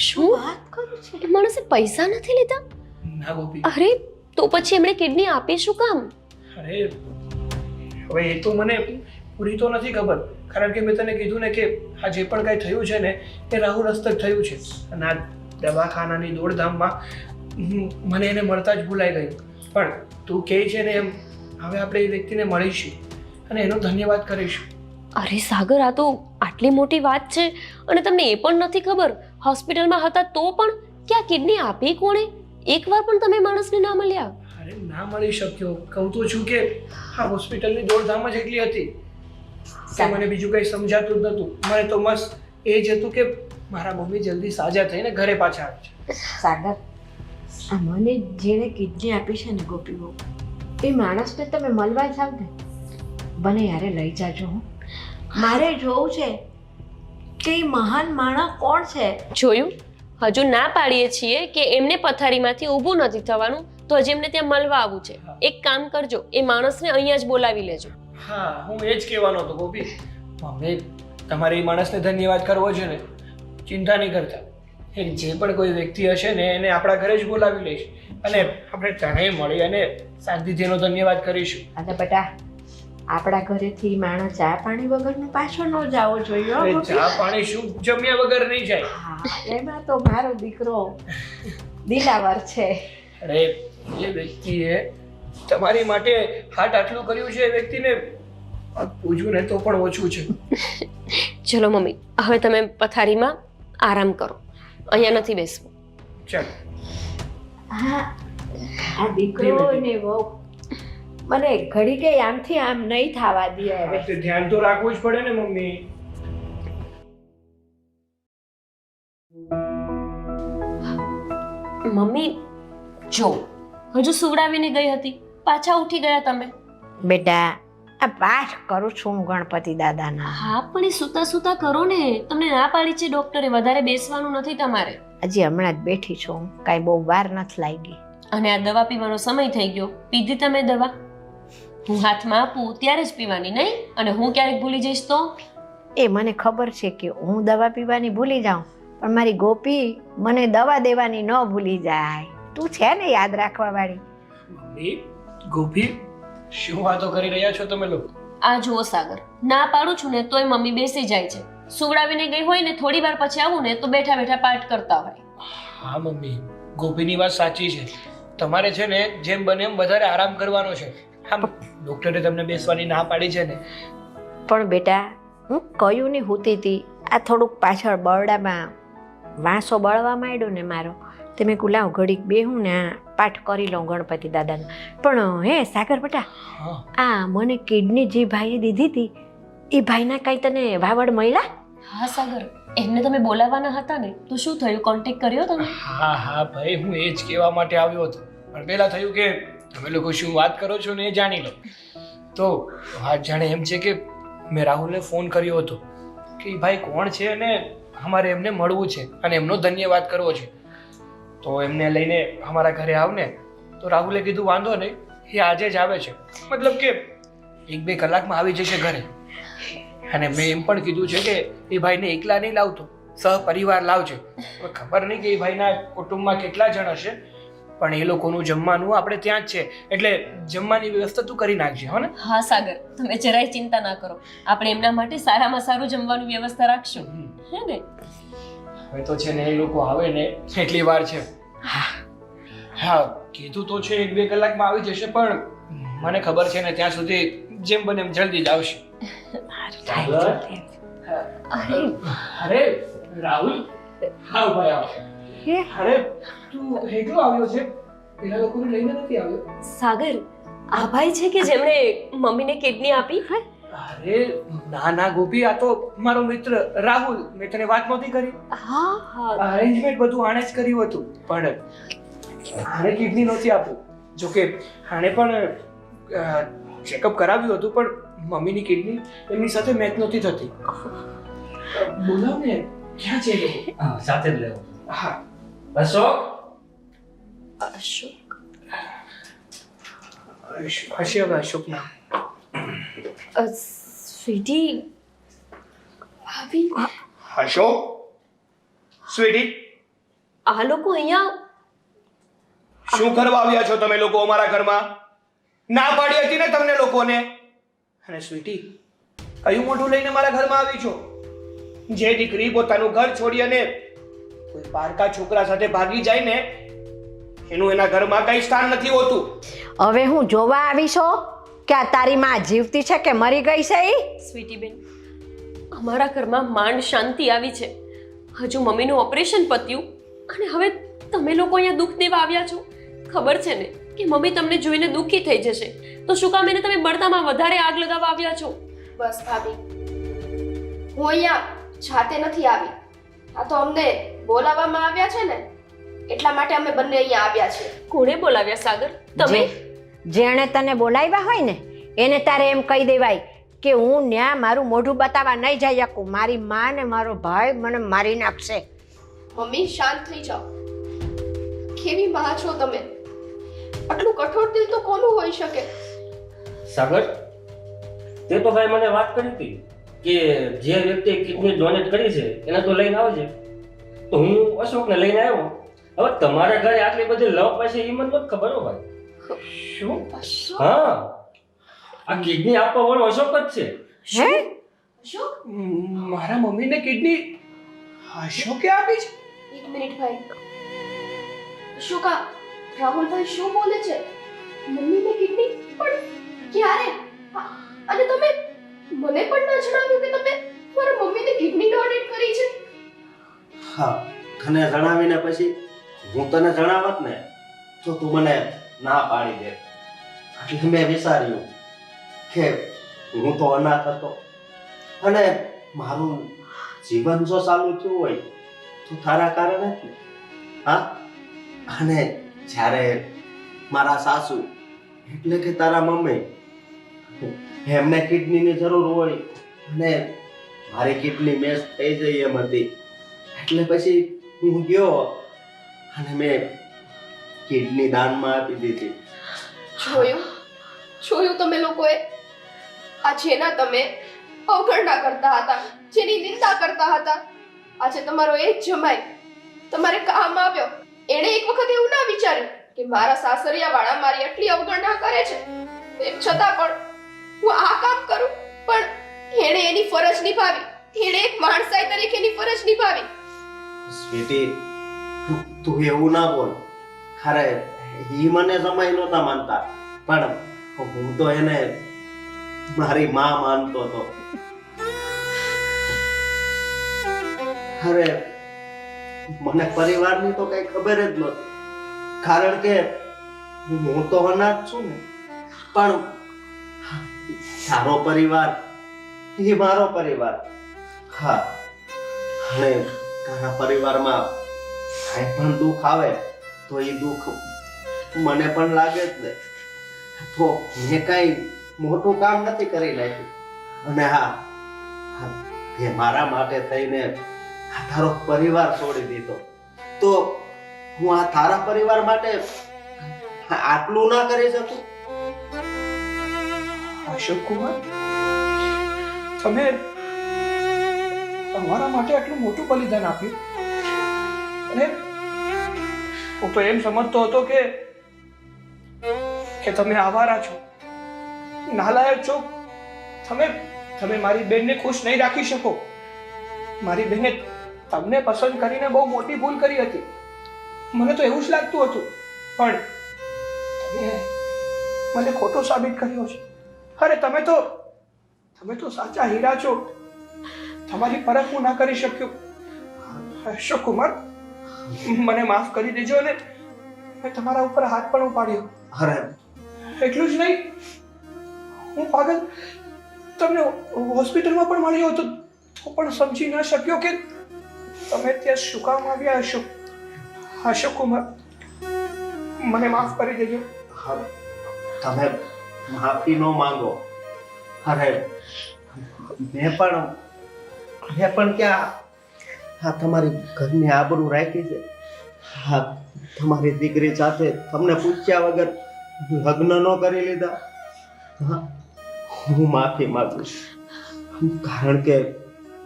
[SPEAKER 2] શું
[SPEAKER 6] વાત કરું છું?
[SPEAKER 2] એ માણસે પૈસા નથી લીધા?
[SPEAKER 5] ના ગોપી,
[SPEAKER 2] અરે તો પછી એમણે કિડની આપી શું કામ?
[SPEAKER 5] અરે હવે એ તો મને પૂરી તો નથી ખબર, કારણ કે મેં તને કીધું ને કે આ જે પણ કાંઈ થયું છે ને એ રાહુલ હસ્તક થયું છે. અને આ દવાખાનાની દોડધામમાં મને એને મળતા જ ભૂલાઈ ગયું. પણ તું કહે છે ને એમ હવે આપણે એ વ્યક્તિને મળીશું અને એનો ધન્યવાદ કરીશું.
[SPEAKER 2] અરે સાગર, આ તો આટલી મોટી વાત છે અને તમને એ પણ નથી ખબર હોસ્પિટલમાં હતા તો પણ કે આ કિડની આપી કોણે? એકવાર પણ તમે માણસને ના મળ્યા?
[SPEAKER 5] અરે ના મળી શક્યો, કહું તો છું કે આ હોસ્પિટલની દોડધામ જ એટલી હતી કે મને બીજું કંઈ સમજાતું જ નહોતું. મને તો મસ્ત એ જ હતું કે મારા મમ્મી જલ્દી સાજા થઈને ઘરે પાછા આવે છે.
[SPEAKER 6] સાગર, આ મને જેણે કિડની આપી છે ને ગોપી બહુ, એ માણસને તમે મળવા જાવ ને, બને યારે લઈ જાજો. મારે જોવું છે કે એ મહાન માણસ કોણ છે.
[SPEAKER 2] જોયું, હજુ ના પાડીએ છીએ કે એમને પથારીમાંથી ઊભું નથી થવાનું તો હજી એમને ત્યાં મળવા આવવું છે. એક કામ કરજો, એ માણસને અહીંયા જ બોલાવી લેજો.
[SPEAKER 5] હા, હું એ જ કહેવાનો હતો ગોપી. મમ્મી, તમારે એ માણસને ધન્યવાદ કરવો છે ને, ચિંતા નહીં કરતા. એ જે પણ કોઈ વ્યક્તિ હશે ને એને આપણા ઘરે જ બોલાવી લઈશ અને આપણે ત્રણેય મળી અને શાંતિથી એનો ધન્યવાદ કરીશું.
[SPEAKER 6] અને બેટા, આપણા ઘરેથી માણસ ચા પાણી વગરનો પાછો ન જાવો જોઈએ હો
[SPEAKER 5] અરે
[SPEAKER 6] ગોપી.
[SPEAKER 5] ચા પાણી શું જમ્યા વગર નહીં જાય.
[SPEAKER 6] હા, એમાં તો મારો દીકરો દિલાવર છે.
[SPEAKER 5] અરે એ વ્યક્તિએ તમારી માટે હાટ આટલું કર્યું છે, એ વ્યક્તિને પૂછવું ને તો પણ ઓછું છે.
[SPEAKER 2] ચલો મમ્મી, હવે તમે પથારીમાં આરામ કરો, અહીંયા નથી બેસવું.
[SPEAKER 5] ચાલ.
[SPEAKER 6] હા, આ દીકરો ને વહુ મને ઘડી કે આમથી આમ નહીં થવા દે હવે.
[SPEAKER 5] તે ધ્યાન તો રાખવું જ પડે ને મમ્મી.
[SPEAKER 2] મમ્મી જો, હજુ સુવડાવીને ગઈ હતી, પાછા ઉઠી ગયા તમે.
[SPEAKER 3] બેટા, આ પાઠ કરું છું હું ગણપતિ દાદાના.
[SPEAKER 2] હા, પણ એ સૂતા સૂતા કરો ને. તમને ના પાડી છે ડોક્ટરે, વધારે બેસવાનું નથી તમારે.
[SPEAKER 3] હજી હમણાં જ બેઠી છું, કાંઈ બહુ વાર નથી લાગી.
[SPEAKER 2] અને આ દવા પીવાનો સમય થઈ ગયો. પીધી તમે દવા? હું હાથમાં આપું ત્યારે જ પીવાની, નહીં? અને હું ક્યારેક ભૂલી જઈશ તો?
[SPEAKER 3] એ મને ખબર છે કે હું દવા પીવાની ભૂલી જાઉં, પણ મારી ગોપી મને દવા દેવાની ન ભૂલી જાય. તું છે ને યાદ રાખવા વાળી.
[SPEAKER 5] મમ્મી, ગોપી, શું વાતો કરી રહ્યા છો તમે લોકો?
[SPEAKER 2] આ જુઓ સાગર, ના પાડું છું ને તોય મમ્મી બેસી જાય છે. સુવડાવીને ગઈ હોય ને થોડી વાર પછી આવું ને તો બેઠા બેઠા પાઠ કરતા હોય.
[SPEAKER 5] હા મમ્મી, ગોપીની વાત સાચી છે. તમારે છે ને જેમ બને એમ વધારે આરામ કરવાનો છે. આમ ડોક્ટરે તમને બેસવાની ના પાડી છે ને.
[SPEAKER 3] પણ બેટા, હું કયું ની હોતી હતી, આ થોડુંક પાછળ બરડામાં વાંસો બળવા માંડ્યો ને મારો, તે મેં કું લાવ ઘડીક બેહું ને આ પાઠ કરી લઉં ગણપતિ દાદાનો. પણ હે સાગર બેટા,
[SPEAKER 5] હા,
[SPEAKER 3] આ મને કિડની જે ભાઈએ દીધી હતી એ ભાઈના કાંઈ તને વાવડ મળ્યા?
[SPEAKER 2] હા સાગર, એમને તમે બોલાવવાના હતા ને તો શું થયું? કોન્ટેક્ટ કર્યો તમે?
[SPEAKER 5] હા હા ભાઈ, હું એ જ કહેવા માટે આવ્યો હતો. પણ પહેલા થયું કે તમે લોકો શું વાત કરો છો ને એ જાણી લો. તો વાત જાણે એમ છે કે મેં રાહુલને ફોન કર્યો હતો કે એ ભાઈ કોણ છે અને અમારે એમને મળવું છે અને એમનો ધન્યવાદ કરવો છે. તો એમને લઈને અમારા ઘરે આવ ને. તો રાહુલે કીધું વાંધો નહીં, એ આજે જ આવે છે, મતલબ કે 1-2 કલાકમાં આવી જશે ઘરે. અને મેં એમ પણ કીધું છે કે એ ભાઈને એકલા નહીં લાવતો, સહપરિવાર લાવજો. હવે ખબર નહીં કે એ ભાઈના કુટુંબમાં કેટલા જણ હશે, પણ એ લોકોનું જમવાનું આપણે ત્યાં જ છે, એટલે જમવાની વ્યવસ્થા તું કરી નાખજે, હો ને?
[SPEAKER 2] હા સાગર, તમે જરાય ચિંતા ના કરો. આપણે એમના માટે સારામાં સારું જમવાનું વ્યવસ્થા રાખશું, હે ને?
[SPEAKER 5] હવે તો છે ને એ લોકો આવે ને એટલી વાર છે. હા, કીધું તો છે 1-2 કલાકમાં આવી જશે, પણ મને ખબર છે ને ત્યાં સુધી જેમ બને એમ જલ્દી જ આવશે. અરે રાહુલ, આવ ભાઈ આવ. અરે તું એકલો આવ્યો છે, પેલા લોકોને લઈને નથી આવ્યો?
[SPEAKER 2] સાગર, આ ભાઈ છે કે જેમણે મમ્મીને કિડની આપી?
[SPEAKER 5] અરે ના ના ગોપી, આ તો મારો મિત્ર રાહુલ. મેં તને વાત નહોતી કરી?
[SPEAKER 2] હા.
[SPEAKER 5] અરેન્જમેન્ટ બધું આણે જ કર્યું હતું, પણ આણે કિડની નહોતી આપી. જોકે આણે પણ ચેકઅપ કરાવ્યું હતું, પણ મમ્મીની કિડની એમની સાથે મેચ નહોતી થતી. બોલાવ ને, ક્યાં છે એ લોકો?
[SPEAKER 7] હા, સાથે જ લેવો.
[SPEAKER 5] હા,
[SPEAKER 7] અશોક,
[SPEAKER 2] અશોક?
[SPEAKER 5] હશે હવે અશોક નામ.
[SPEAKER 2] સ્વીટી, ભાભી,
[SPEAKER 5] અશોક સ્વીટી,
[SPEAKER 2] આ લોકો અહીંયા
[SPEAKER 5] શું કરવા આવ્યા છો તમે લોકો અમારા ઘરમાં? ના પાડી હતી ને તમને લોકોને. અને સ્વીટી, કયું મોઢું લઈને મારા ઘરમાં આવી છો? જે દીકરી પોતાનું ઘર છોડી અને કોઈ પારકા છોકરા સાથે ભાગી જાય ને, એનું એના ઘરમાં કઈ સ્થાન નથી હોતું.
[SPEAKER 3] હવે હું જોવા આવી છો કે આ તારી માં જીવતી છે કે મરી ગઈ છે ઈ?
[SPEAKER 2] સ્વીટી બેન, અમારા ઘરમાં માંડ શાંતિ આવી છે. હજુ મમ્મીનું ઓપરેશન પત્યું અને હવે તમે લોકો અહીંયા દુઃખ દેવા આવ્યા છો. ખબર છે ને કે મમ્મી તમને જોઈને દુઃખી થઈ જશે, તો શું કામ એને તમે બળતામાં વધારે આગ લગાવવા આવ્યા છો?
[SPEAKER 1] બસ ભાભી, હું અહીંયા જાતે નથી આવી. આ તો અમને બોલાવવામાં આવ્યા છે ને, એટલા માટે અમે બંને અહીંયા આવ્યા છીએ.
[SPEAKER 2] કોણે બોલાવ્યા સાગર? તમે?
[SPEAKER 3] જેણે તને બોલાવ્યા હોય ને એને તારે એમ કહી દેવાય કે હું ન્યા મારું મોઢું બતાવવા નહીં જઈ શકું. મારી માં ને મારો ભાઈ મને મારી નાખશે.
[SPEAKER 1] મમ્મી શાંત થઈ જાઓ. કેવી માં છો તમે? આટલું કઠોર દિલ તો કોનું હોઈ શકે?
[SPEAKER 7] સાગર, તે તો ભાઈ મને વાત કરી હતી કે જે વ્યક્તિએ કિડની ડોનેટ કરી છે એને તો લઈને આવજે. તો હું અશોકને લઈને આવ્યો. હવે તમારા ઘરે આટલી બધી લવ પાસે એ મને નથી ખબર હો ભાઈ.
[SPEAKER 5] શું?
[SPEAKER 7] હા, આ કિડની આપવા વાળો અશોક જ છે.
[SPEAKER 3] હે?
[SPEAKER 1] અશોક?
[SPEAKER 5] મારા મમ્મીને કિડની અશોકે આપી છે?
[SPEAKER 1] એક મિનિટ ભાઈ. અશોકા, રાહુલભાઈ શું બોલે છે? મમ્મીને કિડની? પણ ક્યારે? અને તમે મને પણ ના જણાવ્યું કે તમે મારા મમ્મીને કિડની ડોનેટ કરી છે?
[SPEAKER 4] હા, તને જણાવીને પછી હું તને જણાવત ને તો તું મને ના પાડી દે. એટલે મેં વિચાર્યું કે હું તો અનાથ હતો અને મારું જીવન જો ચાલુ થયું હોય તો તારા કારણે જ ને. હા, અને જ્યારે મારા સાસુ એટલે કે તારા મમ્મી એમને કિડનીની જરૂર હોય અને મારી કિડની મેચ થઈ જઈ એમ હતી, એટલે પછી હું ગયો અને મેં કિડની દાનમાં આપી દીધી.
[SPEAKER 1] જોયું તમે લોકોએ? આ જેના તમે અવગણના કરતા હતા, જેની નિંદા કરતા હતા, આજે તમારો એ જ જમાઈ તમારે કામ આવ્યો. એણે એક વખત એવું ના વિચાર્યું કે મારા સાસરિયા વાળા મારી આટલી અવગણના કરે છે, તેમ છતાં પણ હું આ કામ કરું. પણ એણે એની ફરજ નિભાવી. એણે એક માણસાઈ તરીકેની ફરજ નિભાવી.
[SPEAKER 4] સ્વીટી, તું એવું ના બોલ. ખરે ઈ મને જમાઈ નહોતા માનતા, પણ હું તો એને મારી માં માનતો હતો. અરે મને પરિવારની તો કઈ ખબર જ નહોતી, કારણ કે હું તો અનાથ છું ને. પણ તારો પરિવાર એ મારો પરિવાર. હા, અને તારા પરિવારમાં કાંઈ પણ દુઃખ આવે તો એ દુઃખ મને પણ લાગે જ ને. તો મેં કાંઈ મોટું કામ નથી કરી નાખ્યું. અને હા, એ મારા માટે થઈને આ તારો પરિવાર છોડી દીધો, તો હું આ તારા પરિવાર માટે આટલું ના કરી શકું?
[SPEAKER 5] અશોક કુમાર, તમે અમારા માટે આટલું મોટું બલિદાન આપ્યું અને હું તો એમ સમજતો હતો કે તમે આવારા છો, નાલાયક છો. તમે મારી બેનને ખુશ નહીં રાખી શકો. મારી બેને તમને પસંદ કરીને બહુ મોટી ભૂલ કરી હતી. મને તો એવું જ લાગતું હતું, પણ તમે મને ખોટો સાબિત કર્યો છે. અરે તમે તો સાચા હીરા છો. તમારી પરખ હું ના કરી શક્યો. અશોક કુમાર, મને માફ કરી દેજો અને મેં તમારા ઉપર હાથ પણ ઉપાડ્યો.
[SPEAKER 4] અરે
[SPEAKER 5] એટલું જ નહીં, હું પાગલ તમને હોસ્પિટલમાં પણ મળ્યો હતો તો પણ સમજી ન શક્યો કે તમે ત્યાં શું કામ આવ્યા હશો. અશોક કુમાર, મને માફ કરી દેજો.
[SPEAKER 4] હવે તમે માફી ન માંગો. અરે મેં પણ ક્યાં તમારી ઘરની આબરૂ રાખી છે. તમારી દીકરી સાથે તમને પૂછ્યા વગર લગ્ન ન કરી લીધા. હું માફી માંગુ છું, કારણ કે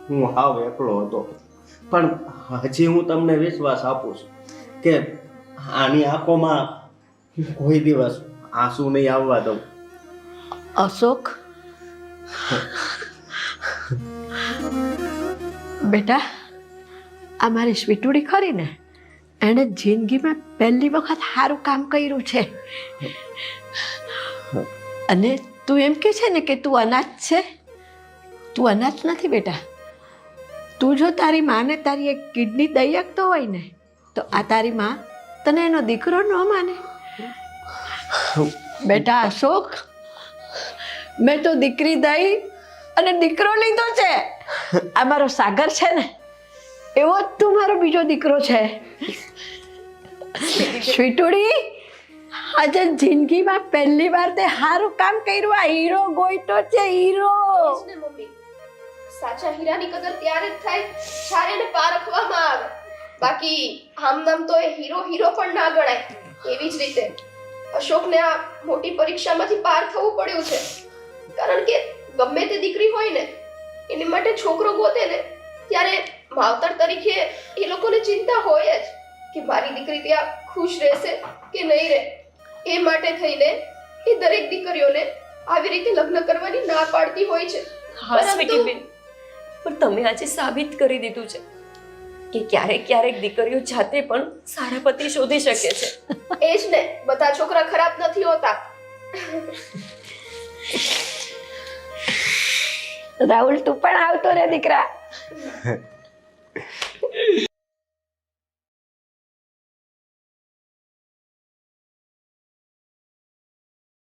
[SPEAKER 4] હું હાવ એકલો હતો. પણ હજી હું તમને વિશ્વાસ આપું છું કે આની આંખોમાં કોઈ દિવસ આંસુ નહીં આવવા દઉં.
[SPEAKER 6] અશોક બેટા, આ મારી સ્વીટુડી ખરી ને, એણે જિંદગીમાં પહેલી વખત સારું કામ કર્યું છે. અને તું એમ કે છે ને કે તું અનાથ છે. તું અનાથ નથી બેટા. તું જો તારી માને તારી એક કિડની દઈ શકતો હોય ને તો આ તારી માં તને એનો દીકરો ન માને. બેટા અશોક, મેં તો દીકરી દઈ અને દીકરો લીધો છે. આ મારો સાગર છે ને, એવો જ તું મારો બીજો દીકરો છે. સ્વીટુડી, આજે જિંદગીમાં પહેલી વાર તે સારું કામ કર્યું. આ હીરો ગોઈતો છે, હીરો.
[SPEAKER 1] જ ને મમ્મી, સાચા હીરાની કદર ત્યારે જ થાય જ્યારે એને પારખવામાં આવે. બાકી આમ નામ તો એ હીરો પણ ના ગણાય. એવી જ રીતે અશોકને આ મોટી પરીક્ષામાંથી પાર થવું પડ્યું છે. કારણ કે ગમે તે દીકરી હોય ને, એની માટે છોકરો ગોતે ને ત્યારે માવતર તરીકે એ લોકોને ચિંતા હોય જ કે મારી દીકરી ત્યાં ખુશ રહેશે કે નહીં રહે. એ માટે થઈને એ દરેક દીકરીઓને આવી રીતે લગ્ન કરવાની ના પાડતી હોય છે.
[SPEAKER 2] હા સ્વીટી બેન, પણ તમે આજે સાબિત કરી દીધું છે કે ક્યારેક દીકરીઓ જાતે પણ સારા પતિ શોધી શકે છે.
[SPEAKER 1] એ જ ને, બધા છોકરા ખરાબ નથી હોતા.
[SPEAKER 6] રાહુલ, તું પણ આવતો રે દીકરા.